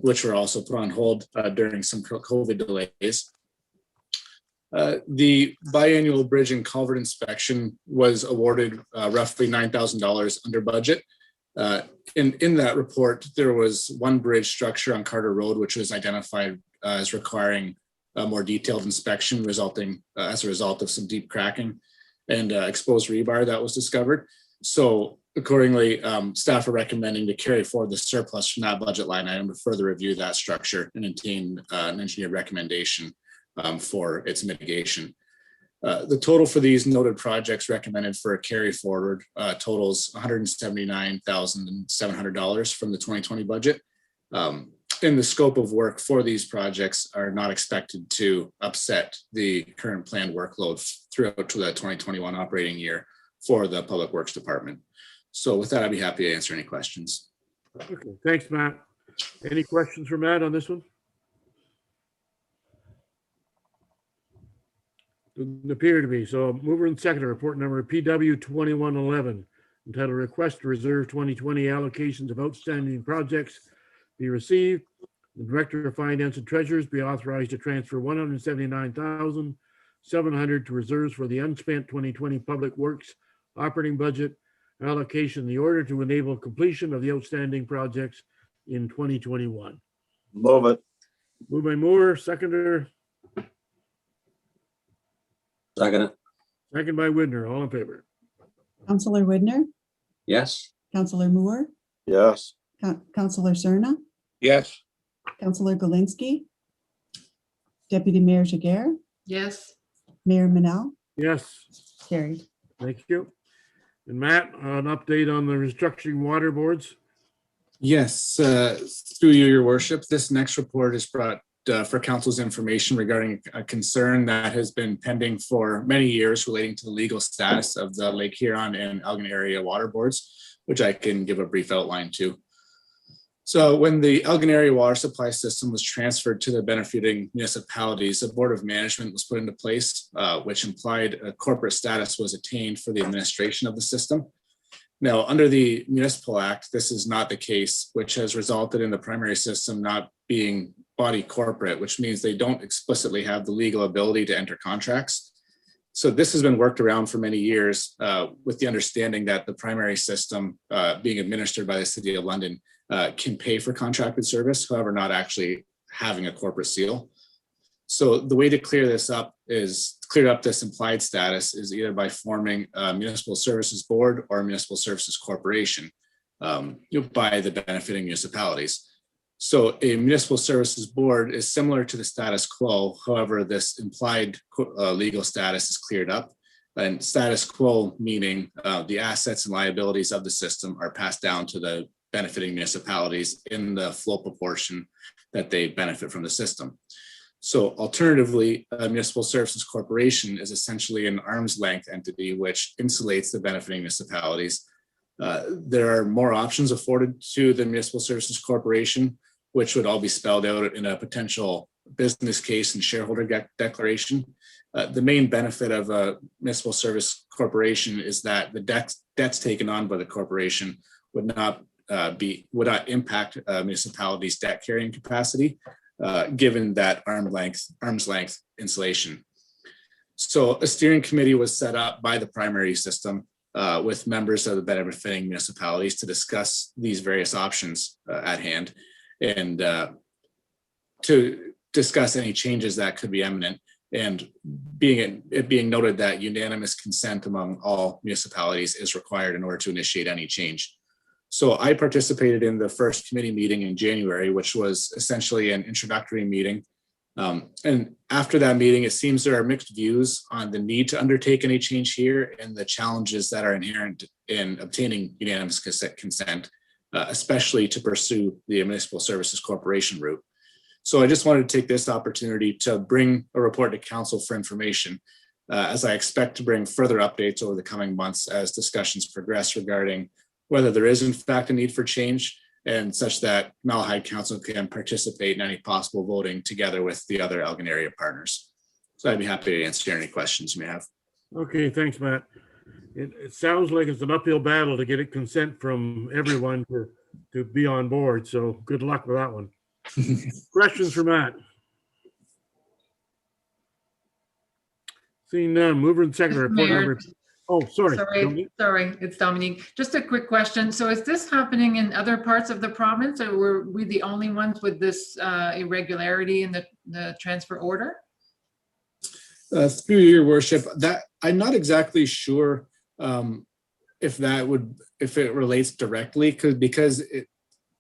which were also put on hold during some COVID delays. The biannual bridge and culvert inspection was awarded roughly $9,000 under budget. In that report, there was one bridge structure on Carter Road, which was identified as requiring a more detailed inspection, resulting as a result of some deep cracking and exposed rebar that was discovered. So accordingly, staff are recommending to carry forward the surplus from that budget line item to further review that structure and obtain an engineered recommendation for its mitigation. The total for these noted projects recommended for a carry forward totals $179,700 from the 2020 budget. And the scope of work for these projects are not expected to upset the current planned workload throughout to the 2021 operating year for the Public Works Department. So with that, I'd be happy to answer any questions. Okay, thanks, Matt. Any questions for Matt on this one? Doesn't appear to be. So mover and seconder, report number PW 2111, entitled Request to Reserve 2020 Allocations of Outstanding Projects be received. The Director of Finance and Treasurers be authorized to transfer $179,700 to reserves for the unspent 2020 Public Works operating budget allocation in the order to enable completion of the outstanding projects in 2021. move it, Moved by Moore, seconder, Second it. second by Widner, all in favor. Counselor Widner, Yes. Counselor Moore, yes, Counselor Cerna, yes, Counselor Galinsky, Deputy Mayor Jiguer, yes, Mayor Manel, Yes, carried. thank you. And Matt, an update on the restructuring water boards? Yes, through you, your worship, this next report is brought for council's information regarding a concern that has been pending for many years relating to the legal status of the Lake Huron and Elgin area water boards, which I can give a brief outline to. So when the Elgin area water supply system was transferred to the benefiting municipalities, a board of management was put into place, which implied a corporate status was attained for the administration of the system. Now, under the Municipal Act, this is not the case, which has resulted in the primary system not being body corporate, which means they don't explicitly have the legal ability to enter contracts. So this has been worked around for many years with the understanding that the primary system being administered by the City of London can pay for contracted service, however, not actually having a corporate seal. So the way to clear this up is clear up this implied status is either by forming a municipal services board or a municipal services corporation by the benefiting municipalities. So a municipal services board is similar to the status quo. However, this implied legal status is cleared up. And status quo meaning the assets and liabilities of the system are passed down to the benefiting municipalities in the full proportion that they benefit from the system. So alternatively, a municipal services corporation is essentially an arm's length entity which insulates the benefiting municipalities. There are more options afforded to the municipal services corporation, which would all be spelled out in a potential business case and shareholder declaration. The main benefit of a municipal service corporation is that the debts taken on by the corporation would not impact municipalities' debt carrying capacity, given that arm's length insulation. So a steering committee was set up by the primary system with members of the benefiting municipalities to discuss these various options at hand and to discuss any changes that could be imminent. And it being noted that unanimous consent among all municipalities is required in order to initiate any change. So I participated in the first committee meeting in January, which was essentially an introductory meeting. And after that meeting, it seems there are mixed views on the need to undertake any change here and the challenges that are inherent in obtaining unanimous consent, especially to pursue the municipal services corporation route. So I just wanted to take this opportunity to bring a report to council for information, as I expect to bring further updates over the coming months as discussions progress regarding whether there is in fact a need for change and such that Malahide Council can participate in any possible voting together with the other Elgin area partners. So I'd be happy to answer any questions you may have. Okay, thanks, Matt. It sounds like it's an uphill battle to get it consent from everyone to be on board. So good luck with that one. Questions for Matt? Seeing none, mover and seconder, report Mayor. number. Oh, sorry. Sorry, it's Dominique. Just a quick question. So is this happening in other parts of the province, or were we the only ones with this irregularity in the transfer order? Through your worship, that I'm not exactly sure if it relates directly, because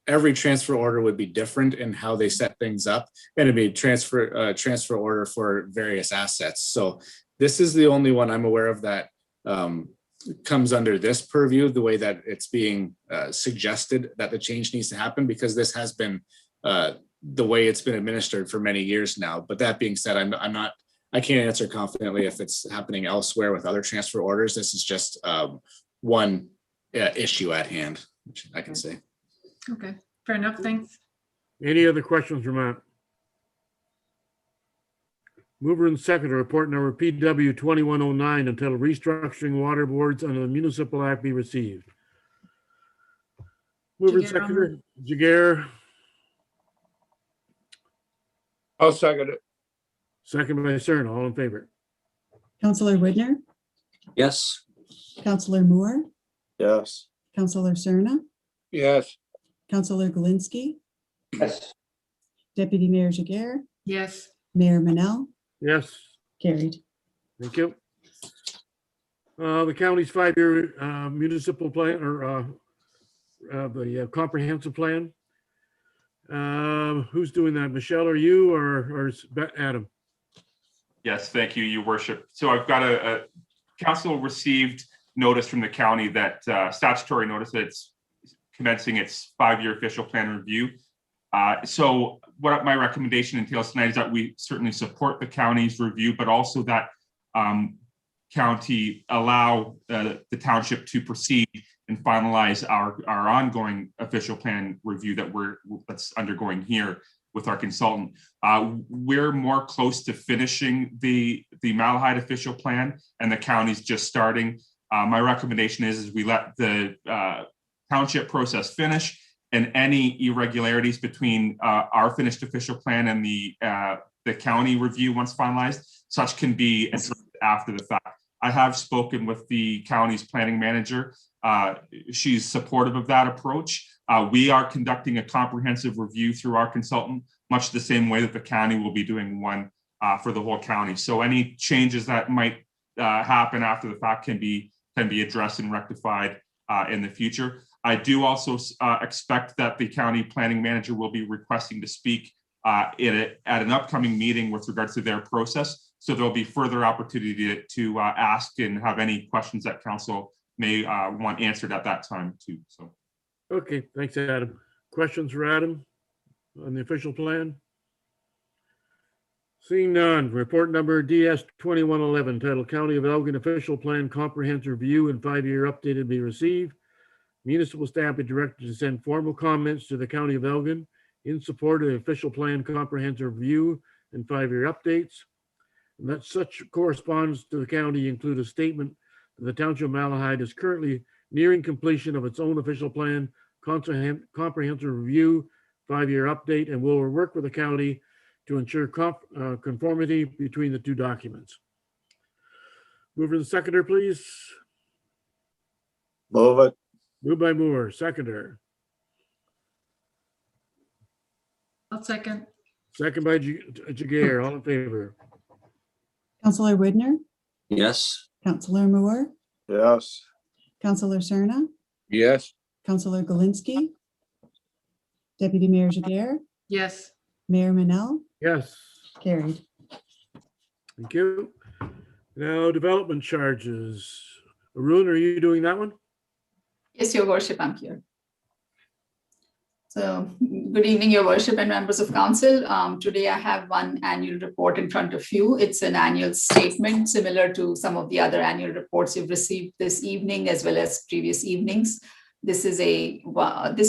every transfer order would be different in how they set things up, and it'd be transfer order for various assets. So this is the only one I'm aware of that comes under this purview, the way that it's being suggested that the change needs to happen, because this has been the way it's been administered for many years now. But that being said, I can't answer confidently if it's happening elsewhere with other transfer orders. This is just one issue at hand, which I can say. Okay, fair enough. Thanks. Any other questions for Matt? Mover and seconder, report number PW 2109 until restructuring water boards under the Municipal Act be received. Mover and seconder, Jagger. I'll second it. Second by Cern, all in favor. Councillor Widner, Yes. Councillor Moore, Yes. Councillor Cerna, Yes. Councillor Galinsky, Yes. Deputy Mayor Jiguer, Yes. Mayor Manel, Yes, carried. thank you. The county's 5-year municipal plan, or the comprehensive plan. Who's doing that? Michelle, or you, or Adam? Yes, thank you, Your Worship. So I've got a council received notice from the county that statutory notice that it's commencing its 5-year official plan review. So what my recommendation entails tonight is that we certainly support the county's review, but also that county allow the township to proceed and finalize our ongoing official plan review that's undergoing here with our consultant. We're more close to finishing the Malahide official plan, and the county's just starting. My recommendation is we let the township process finish, and any irregularities between our finished official plan and the county review once finalized, such can be addressed after the fact. I have spoken with the county's planning manager. She's supportive of that approach. We are conducting a comprehensive review through our consultant, much the same way that the county will be doing one for the whole county. So any changes that might happen after the fact can be addressed and rectified in the future. I do also expect that the county planning manager will be requesting to speak at an upcoming meeting with regards to their process. So there'll be further opportunity to ask and have any questions that council may want answered at that time too. So. Okay, thanks, Adam. Questions for Adam on the official plan? Seeing none, report number DS 2111, titled County of Elgin Official Plan Comprehensive Review and 5-year updated be received. Municipal staff is directed to send formal comments to the County of Elgin in support of the official plan comprehensive review and 5-year updates. And that such corresponds to the county include a statement that the Township of Malahide is currently nearing completion of its own official plan comprehensive review, 5-year update, and will work with the county to ensure conformity between the two documents. Mover and seconder, please. Move it. Moved by Moore, seconder. I'll second. Second by Jagger, all in favor. Counselor Widner, Yes. Counselor Moore, Yes. Counselor Cerna, Yes. Counselor Galinsky, Deputy Mayor Jiguer, Yes. Mayor Manel, Yes, carried. thank you. Now, development charges. Arun, are you doing that one? Yes, Your Worship, I'm here. So, good evening, Your Worship and members of council. Today I have one annual report in front of you. It's an annual statement similar to some of the other annual reports you've received this evening as well as previous evenings. This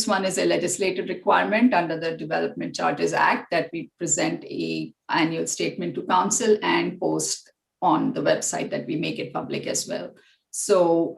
one is a legislative requirement under the Development Charges Act that we present a annual statement to council and post on the website, that we make it public as well. So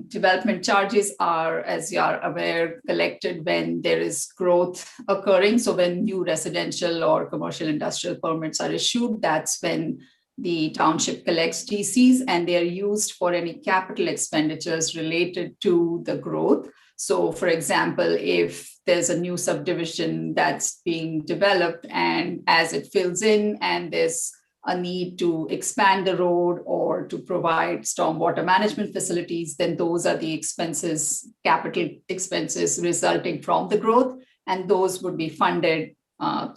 development charges are, as you are aware, collected when there is growth occurring. So when new residential or commercial industrial permits are issued, that's when the township collects DCs, and they are used for any capital expenditures related to the growth. So for example, if there's a new subdivision that's being developed, and as it fills in and there's a need to expand the road or to provide stormwater management facilities, then those are the expenses, capital expenses resulting from the growth, and those would be funded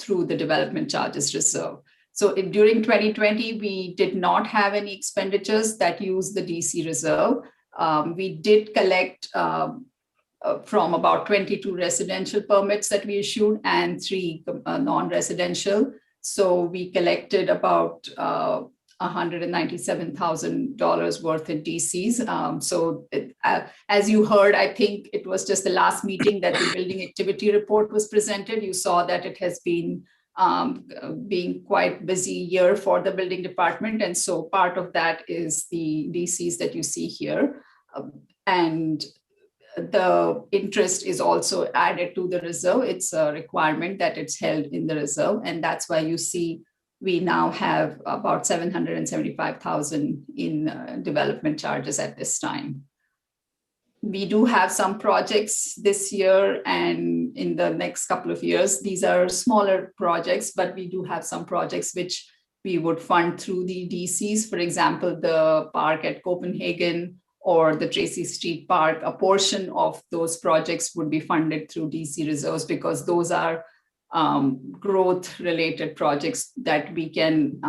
through the development charges reserve. So during 2020, we did not have any expenditures that used the DC reserve. We did collect from about 22 residential permits that we issued and 3 non-residential. So we collected about $197,000 worth in DCs. As you heard, I think it was just the last meeting that the building activity report was presented. You saw that it has been being quite busy year for the building department. And so part of that is the DCs that you see here. And the interest is also added to the reserve. It's a requirement that it's held in the reserve. And that's why you see we now have about $775,000 in development charges at this time. We do have some projects this year and in the next couple of years. These are smaller projects, but we do have some projects which we would fund through the DCs. For example, the park at Copenhagen or the Tracy Street Park, a portion of those projects would be funded through DC reserves because those are growth-related projects that we can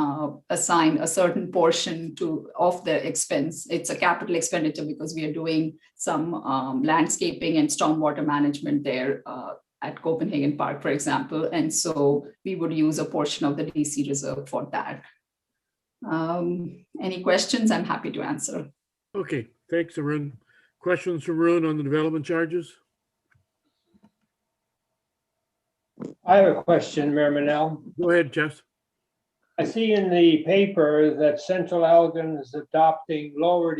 assign a certain portion of the expense. It's a capital expenditure because we are doing some landscaping and stormwater management there at Copenhagen Park, for example. And so we would use a portion of the DC reserve for that. Any questions? I'm happy to answer. Okay, thanks, Arun. Questions from Arun on the development charges? I have a question, Mayor Manel. Go ahead, Jess. I see in the paper that Central Elgin is adopting lower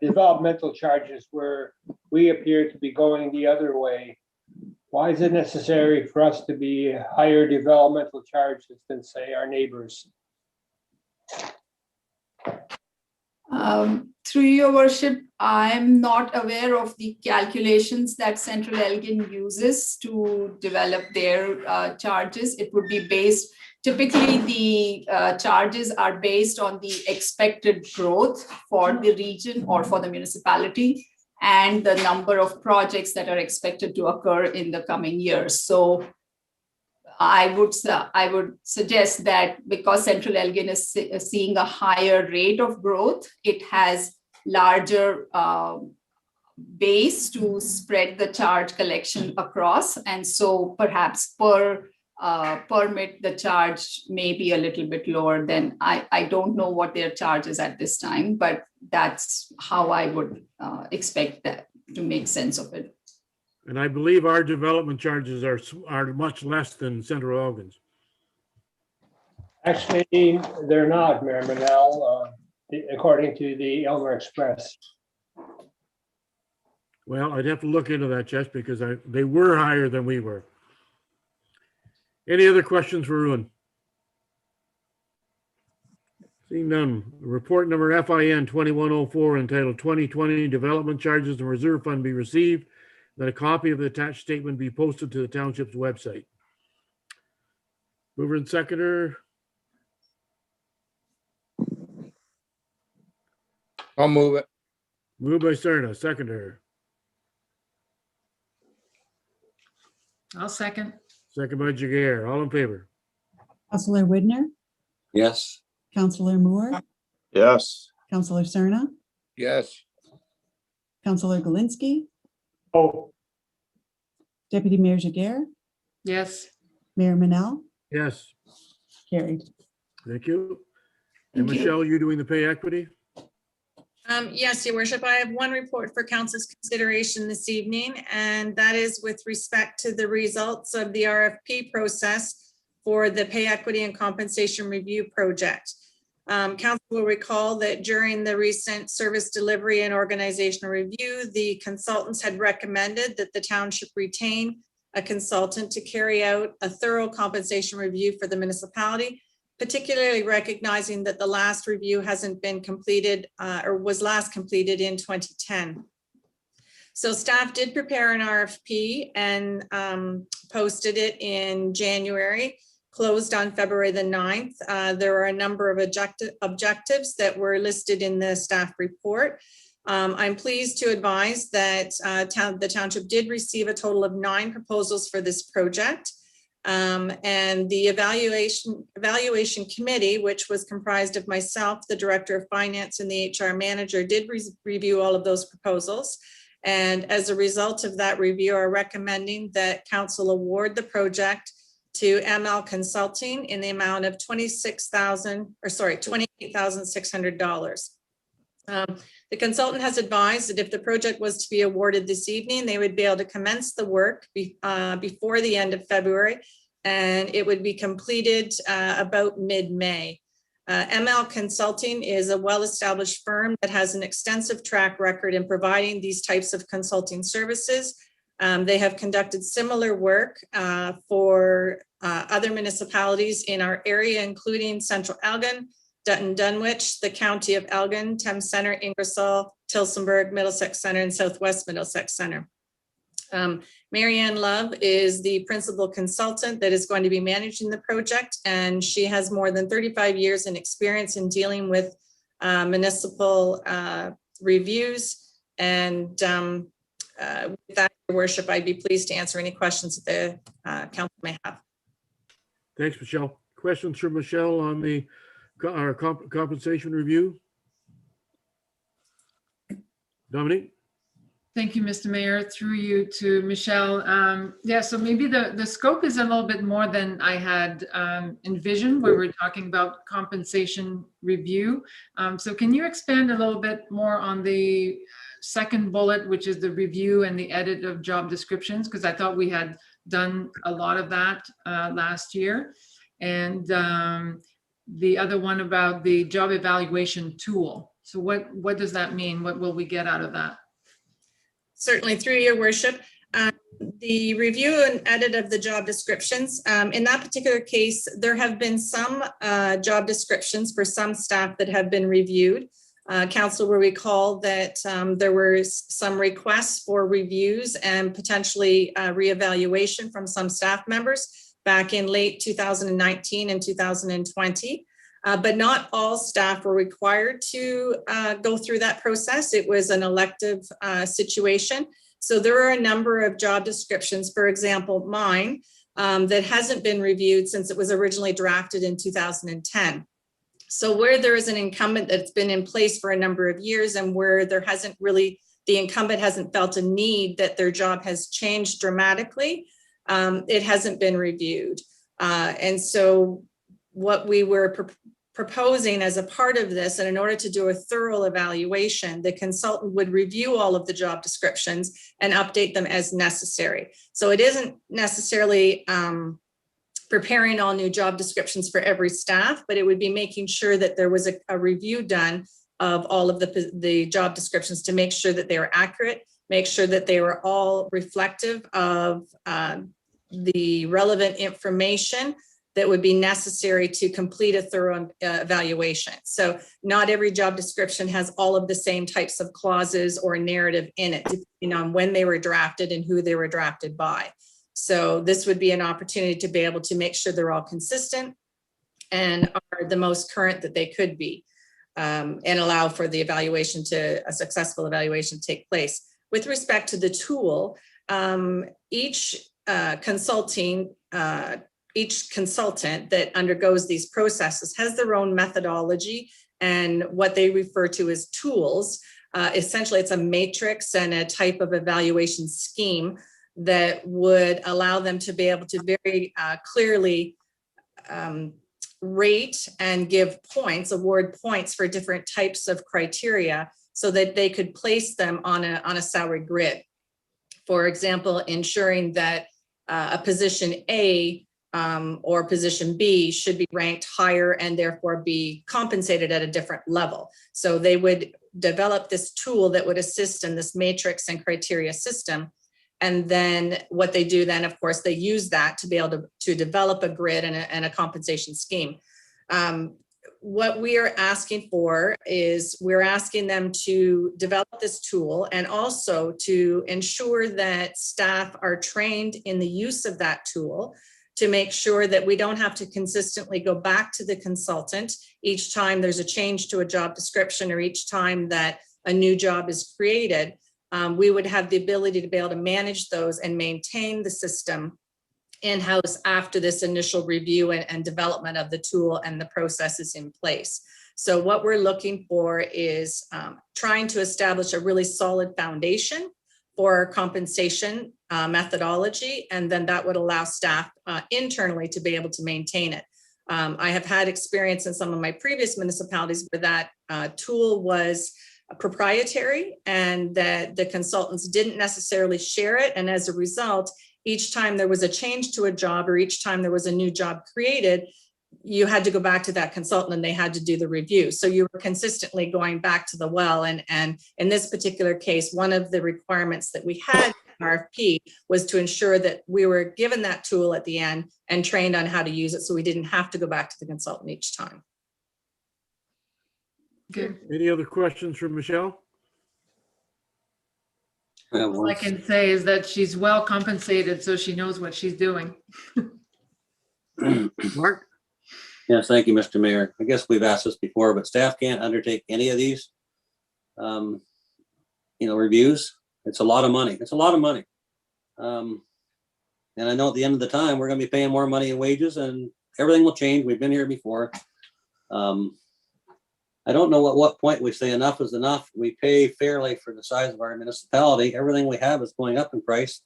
developmental charges where we appear to be going the other way. Why is it necessary for us to be higher developmental charges than, say, our neighbors? Through your worship, I'm not aware of the calculations that Central Elgin uses to develop their charges. It would be based, typically the charges are based on the expected growth for the region or for the municipality and the number of projects that are expected to occur in the coming years. So I would suggest that because Central Elgin is seeing a higher rate of growth, it has larger base to spread the charge collection across. And so perhaps per permit, the charge may be a little bit lower than, I don't know what their charge is at this time, but that's how I would expect that to make sense of it. And I believe our development charges are much less than Central Elgin's. Actually, they're not, Mayor Manel, according to the Elmer Express. Well, I'd have to look into that, Jess, because they were higher than we were. Any other questions for Ruin? Seeing none. Report number FIN 2104 entitled 2020 Development Charges and Reserve Fund be received, that a copy of the attached statement be posted to the township's website. Mover and seconder, I'll move it. moved by Cerna, seconder, I'll second. second by Jagger. All in favor? Counselor Widner, Yes. Counselor Moore, Yes. Counselor Cerna, Yes. Counselor Galinsky, Oh, Deputy Mayor Jagger, Yes, Mayor Manel, Yes, carried. thank you. And Thank you. Michelle, you doing the pay equity? Yes, your worship, I have one report for council's consideration this evening, and that is with respect to the results of the RFP process for the pay equity and compensation review project. Council will recall that during the recent service delivery and organizational review, the consultants had recommended that the township retain a consultant to carry out a thorough compensation review for the municipality, particularly recognizing that the last review hasn't been completed or was last completed in 2010. So staff did prepare an RFP and posted it in January, closed on February the 9th. There are a number of objectives that were listed in the staff report. I'm pleased to advise that the township did receive a total of 9 proposals for this project. And the evaluation committee, which was comprised of myself, the director of finance, and the HR manager, did review all of those proposals. And as a result of that review, are recommending that council award the project to ML Consulting in the amount of $28,600. The consultant has advised that if the project was to be awarded this evening, they would be able to commence the work before the end of February, and it would be completed about mid-May. ML Consulting is a well-established firm that has an extensive track record in providing these types of consulting services. They have conducted similar work for other municipalities in our area, including Central Elgin, Dutton Dunwich, the County of Elgin, Thames Center, Ingersoll, Tillsonburg, Middlesex Center, and Southwest Middlesex Center. Marianne Love is the principal consultant that is going to be managing the project, and she has more than 35 years in experience in dealing with municipal reviews. And with that, Your Worship, I'd be pleased to answer any questions that the council may have. Thanks, Michelle. Questions for Michelle on the our compensation review? Dominique? thank you, Mr. Mayor, through you to Michelle. Yeah, so maybe the scope is a little bit more than I had envisioned when we're talking about compensation review. So can you expand a little bit more on the second bullet, which is the review and the edit of job descriptions? Because I thought we had done a lot of that last year. And the other one about the job evaluation tool. So what does that mean? What will we get out of that? Certainly, through your worship. The review and edit of the job descriptions. In that particular case, there have been some job descriptions for some staff that have been reviewed. Council will recall that there were some requests for reviews and potentially reevaluation from some staff members back in late 2019 and 2020. But not all staff were required to go through that process. It was an elective situation. So there are a number of job descriptions, for example, mine, that hasn't been reviewed since it was originally drafted in 2010. So where there is an incumbent that's been in place for a number of years and where there hasn't really, the incumbent hasn't felt a need that their job has changed dramatically, it hasn't been reviewed. And so what we were proposing as a part of this, and in order to do a thorough evaluation, the consultant would review all of the job descriptions and update them as necessary. So it isn't necessarily preparing all new job descriptions for every staff, but it would be making sure that there was a review done of all of the job descriptions to make sure that they were accurate, make sure that they were all reflective of the relevant information that would be necessary to complete a thorough evaluation. So not every job description has all of the same types of clauses or narrative in it, depending on when they were drafted and who they were drafted by. So this would be an opportunity to be able to make sure they're all consistent and are the most current that they could be, and allow for the evaluation to a successful evaluation to take place. With respect to the tool, each consultant that undergoes these processes has their own methodology and what they refer to as tools. Essentially, it's a matrix and a type of evaluation scheme that would allow them to be able to very clearly rate and give points, award points for different types of criteria so that they could place them on a salary grid. For example, ensuring that a position A or position B should be ranked higher and therefore be compensated at a different level. So they would develop this tool that would assist in this matrix and criteria system. And then what they do then, of course, they use that to be able to develop a grid and a compensation scheme. What we are asking for is we're asking them to develop this tool and also to ensure that staff are trained in the use of that tool to make sure that we don't have to consistently go back to the consultant each time there's a change to a job description or each time that a new job is created. We would have the ability to be able to manage those and maintain the system in-house after this initial review and development of the tool and the processes in place. So what we're looking for is trying to establish a really solid foundation for compensation methodology, and then that would allow staff internally to be able to maintain it. I have had experience in some of my previous municipalities where that tool was proprietary and that the consultants didn't necessarily share it. And as a result, each time there was a change to a job or each time there was a new job created, you had to go back to that consultant and they had to do the review. So you were consistently going back to the well. And in this particular case, one of the requirements that we had in RFP was to ensure that we were given that tool at the end and trained on how to use it so we didn't have to go back to the consultant each time. Good. Any other questions for Michelle? All I can say is that she's well compensated, so she knows what she's doing. Mark? Yes, thank you, Mr. Mayor. I guess we've asked this before, but staff can't undertake any of these, reviews. It's a lot of money. It's a lot of money. And I know at the end of the time, we're going to be paying more money in wages and everything will change. We've been here before. I don't know at what point we say enough is enough. We pay fairly for the size of our municipality. Everything we have is going up in price.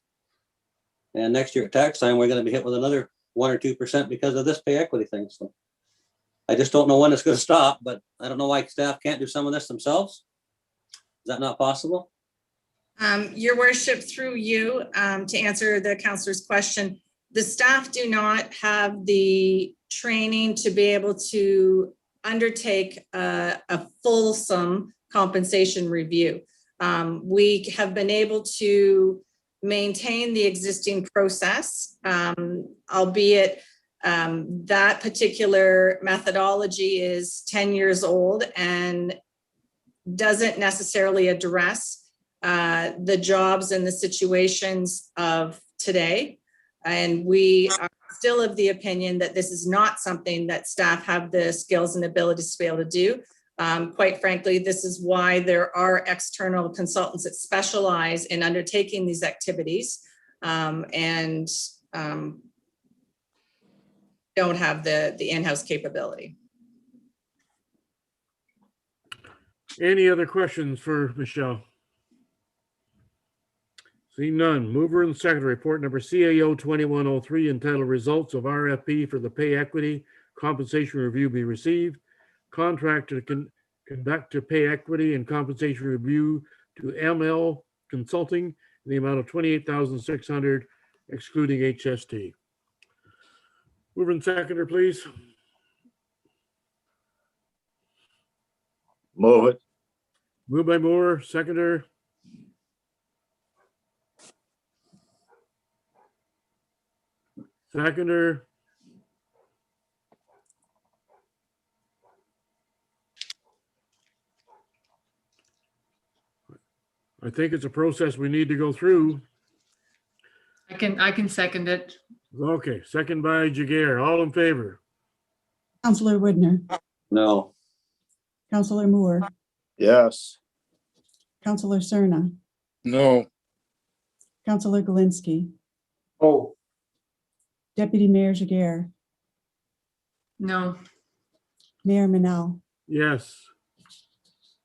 And next year at tax time, we're going to be hit with another 1 or 2% because of this pay equity thing. So I just don't know when it's going to stop, but I don't know why staff can't do some of this themselves. Is that not possible? Your worship, through you, to answer the councillor's question, the staff do not have the training to be able to undertake a fulsome compensation review. We have been able to maintain the existing process, albeit that particular methodology is 10 years old and doesn't necessarily address the jobs and the situations of today. And we are still of the opinion that this is not something that staff have the skills and abilities to be able to do. Quite frankly, this is why there are external consultants that specialize in undertaking these activities and don't have the in-house capability. Any other questions for Michelle? Seeing none, mover and seconder, report number CAO 2103 entitled Results of RFP for the Pay Equity Compensation Review be received. Contract to conduct a pay equity and compensation review to ML Consulting in the amount of $28,600 excluding HST. Mover and seconder, please. Move it. Moved by Moore, seconder. Seconder. I think it's a process we need to go through. I can second it. Okay, second by Jagger. All in favor? Counselor Widner, No. Counselor Moore, Yes. Counselor Cerna, No. Counselor Galinsky, Oh, Deputy Mayor Jagger, No. Mayor Manal, Yes.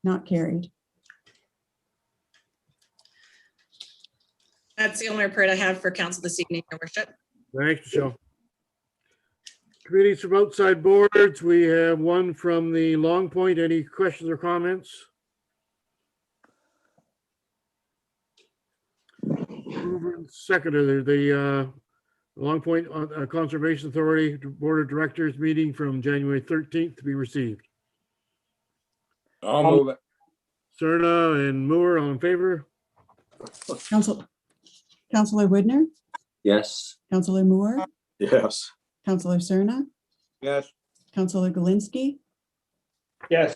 not carried. That's the only report I have for council this evening, Your Worship. Thanks, Michelle. Committees from outside boards, we have one from the Long Point. Any questions or comments? Mover and seconder, the Long Point Conservation Authority Board of Directors meeting from January 13th to be received. I'll move it. Cerna and Moore, all in favor? Counselor Widner, Yes. Counselor Moore, Yes. Counselor Cerna, Yes. Counselor Galinsky, yes.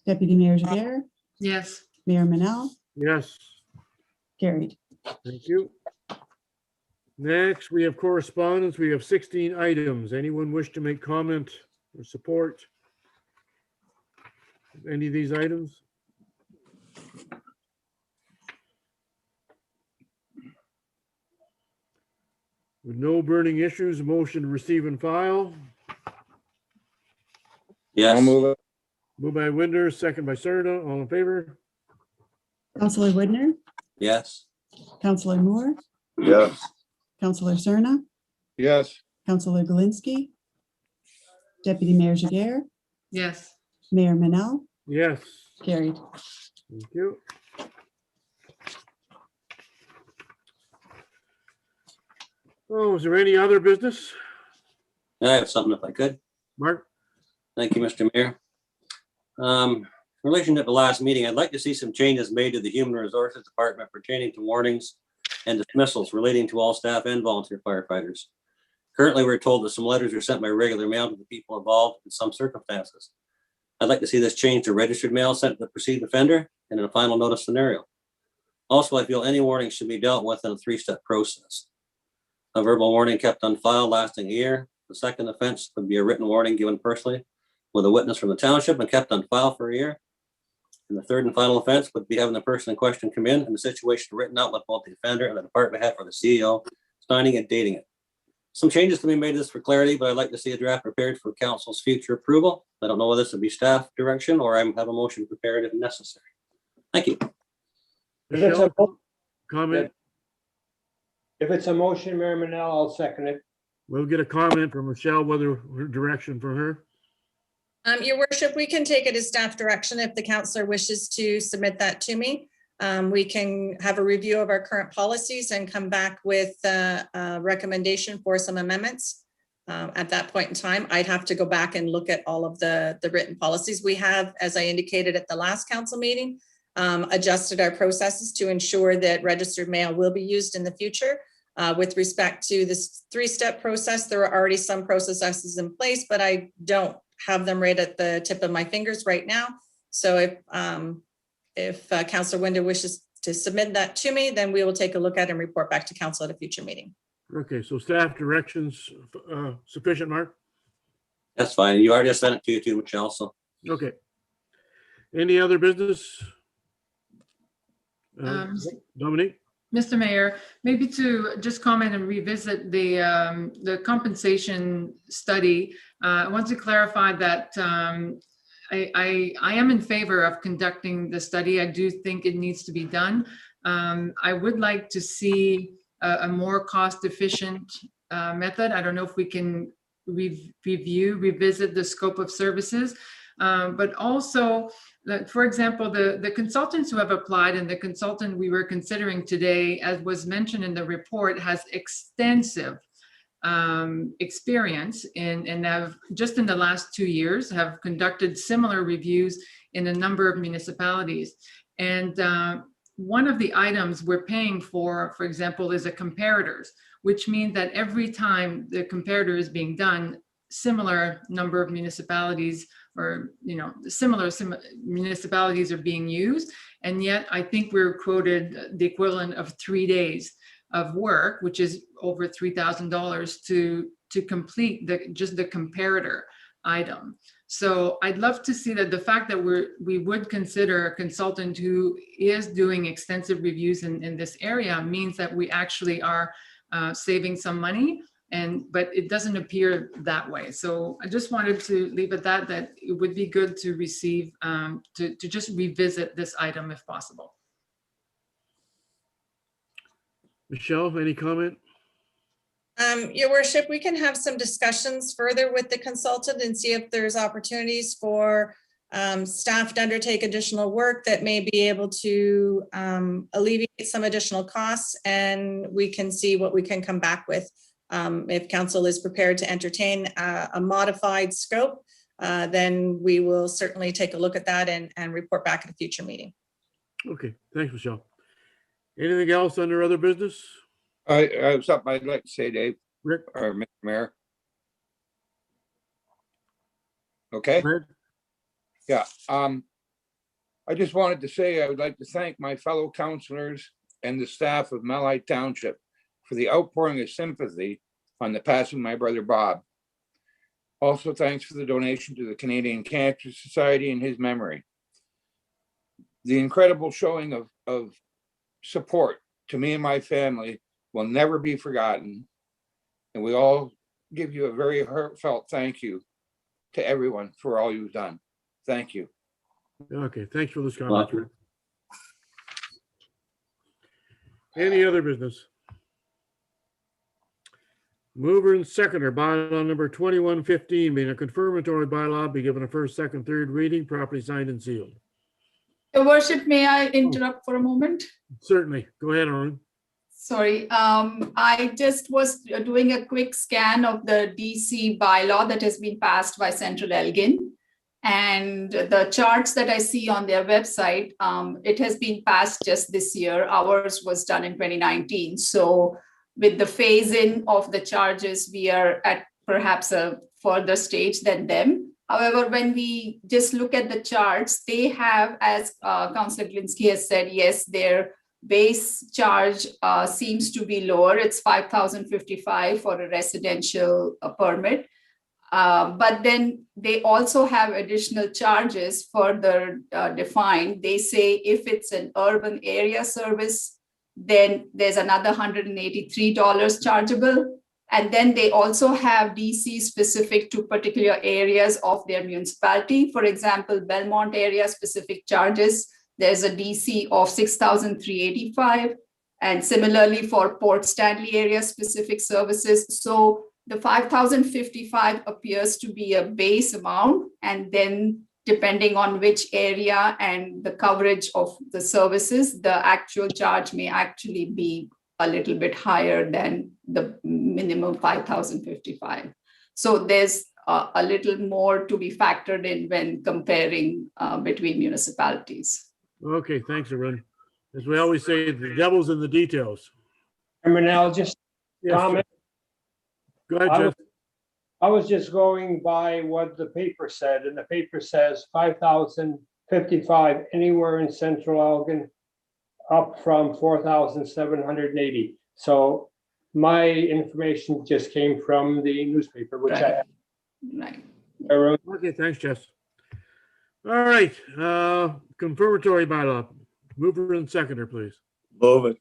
Deputy Mayor Jagger, Yes. Mayor Manal, Yes. carried. Thank you. Next, we have correspondence. We have 16 items. Anyone wish to make comment or support any of these items? With no burning issues, motion to receive and file. Yes. I'll move it. Moved by Winder, second by Cerna. All in favor? Counselor Widner, Yes. Counselor Moore, Yes. Counselor Cerna, Yes. Counselor Galinsky, Deputy Mayor Jagger, Yes. Mayor Manal, Yes. carried. Thank you. Oh, is there any other business? I have something if I could. Mark? Thank you, Mr. Mayor. In relation to the last meeting, I'd like to see some changes made to the Human Resources Department pertaining to warnings and dismissals relating to all staff and volunteer firefighters. Currently, we're told that some letters are sent by regular mail to the people involved in some circumstances. I'd like to see this changed to registered mail sent to the preceding offender and in a final notice scenario. Also, I feel any warning should be dealt with in a 3-step process. A verbal warning kept on file lasting a year. The second offense would be a written warning given personally with a witness from the township and kept on file for a year. And the third and final offense would be having the person in question come in and the situation written out with both the offender and the department head or the CEO, signing and dating it. Some changes can be made to this for clarity, but I'd like to see a draft prepared for council's future approval. I don't know whether this would be staff direction or I have a motion prepared if necessary. Thank you. If it's a, Comment? if it's a motion, Mayor Manal, I'll second it. We'll get a comment from Michelle, whether direction from her. Your worship, we can take it as staff direction if the counselor wishes to submit that to me. We can have a review of our current policies and come back with a recommendation for some amendments. At that point in time, I'd have to go back and look at all of the written policies we have, as I indicated at the last council meeting, adjusted our processes to ensure that registered mail will be used in the future. With respect to this 3-step process, there are already some processes in place, but I don't have them right at the tip of my fingers right now. So if Councilor Winder wishes to submit that to me, then we will take a look at and report back to council at a future meeting. Okay, so staff directions sufficient, Mark? That's fine. You already sent it to you too, Michelle, so. Okay. Any other business? Dominique? Mr. Mayor, maybe to just comment and revisit the compensation study. I want to clarify that I am in favor of conducting the study. I do think it needs to be done. I would like to see a more cost-efficient method. I don't know if we can revisit the scope of services, but also, for example, the consultants who have applied and the consultant we were considering today, as was mentioned in the report, has extensive experience and have just in the last 2 years have conducted similar reviews in a number of municipalities. And one of the items we're paying for example, is a comparators, which means that every time the comparator is being done, similar number of municipalities or similar municipalities are being used. And yet I think we're quoted the equivalent of 3 days of work, which is over $3,000 to complete just the comparator item. So I'd love to see that the fact that we would consider a consultant who is doing extensive reviews in this area means that we actually are saving some money, but it doesn't appear that way. So I just wanted to leave it that it would be good to receive, to just revisit this item if possible. Michelle, any comment? Your worship, we can have some discussions further with the consultant and see if there's opportunities for staff to undertake additional work that may be able to alleviate some additional costs, and we can see what we can come back with. If council is prepared to entertain a modified scope, then we will certainly take a look at that and report back at a future meeting. Okay, thanks, Michelle. Anything else under other business? Something I'd like to say, Dave, Rick? or Mr. Mayor. Okay. Go ahead. Yeah, I just wanted to say I would like to thank my fellow councilors and the staff of Malahide Township for the outpouring of sympathy on the passing of my brother Bob. Also, thanks for the donation to the Canadian Cancer Society in his memory. The incredible showing of support to me and my family will never be forgotten. And we all give you a very heartfelt thank you to everyone for all you've done. Thank you. Okay, thanks for this comment, Rick. Any other business? Mover and seconder, bylaw number 2115, being a confirmatory bylaw, be given a first, second, third reading, properly signed and sealed. Your worship, may I interrupt for a moment? Certainly. Go ahead, Arlen. Sorry, I just was doing a quick scan of the DC bylaw that has been passed by Central Elgin. And the charts that I see on their website, it has been passed just this year. Ours was done in 2019. So with the phase in of the charges, we are at perhaps a further stage than them. However, when we just look at the charts, they have, as Councillor Glinsky has said, yes, their base charge seems to be lower. It's $5,055 for a residential permit. But then they also have additional charges further defined. They say if it's an urban area service, then there's another $183 chargeable. And then they also have DC specific to particular areas of their municipality. For example, Belmont area specific charges, there's a DC of $6,385. And similarly for Port Stanley area specific services. So the $5,055 appears to be a base amount. And then depending on which area and the coverage of the services, the actual charge may actually be a little bit higher than the minimum $5,055. So there's a little more to be factored in when comparing between municipalities. Okay, thanks, Arun. As we always say, the devil's in the details. Chairman, I'll just Yes, comment. Go ahead, Jeff. I was just going by what the paper said, and the paper says $5,055 anywhere in Central Elgin, up from $4,780. So my information just came from the newspaper, which I Right. Okay, thanks, Jess. All right, confirmatory bylaw. Mover and seconder, please. Move it.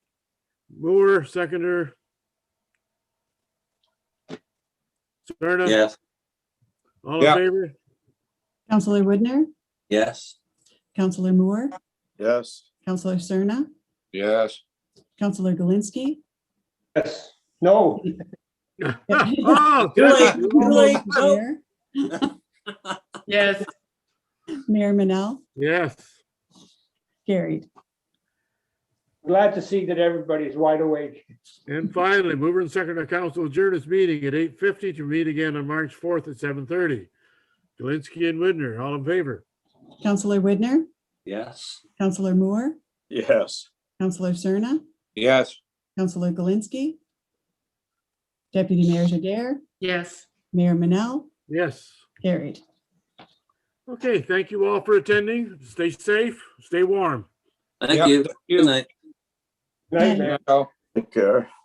Mover, seconder. Serna? Yes. All in Yeah. favor? Councillor Woodner, Yes. Councillor Moore, Yes. Councillor Cerna, Yes. Counselor Galinsky. Yes, no, Oh, Too late, good. too late. Nope. Mayor Yes, Mayor Manel, Yes. carried. glad to see that everybody's wide awake. And finally, mover and seconder council adjourn this meeting at 8:50 to meet again on March 4th at 7:30. Delansky and Widner, all in favor? Counselor Widner, Yes. Counselor Moore, Yes. Counselor Cerna, Yes. Counselor Galinsky, Deputy Mayor Jager, yes. Mayor Manel, Yes. carried. Okay, thank you all for attending. Stay safe, stay warm. Thank Yep, you. thank you. Good night. Night, Mayor. Now. Take care.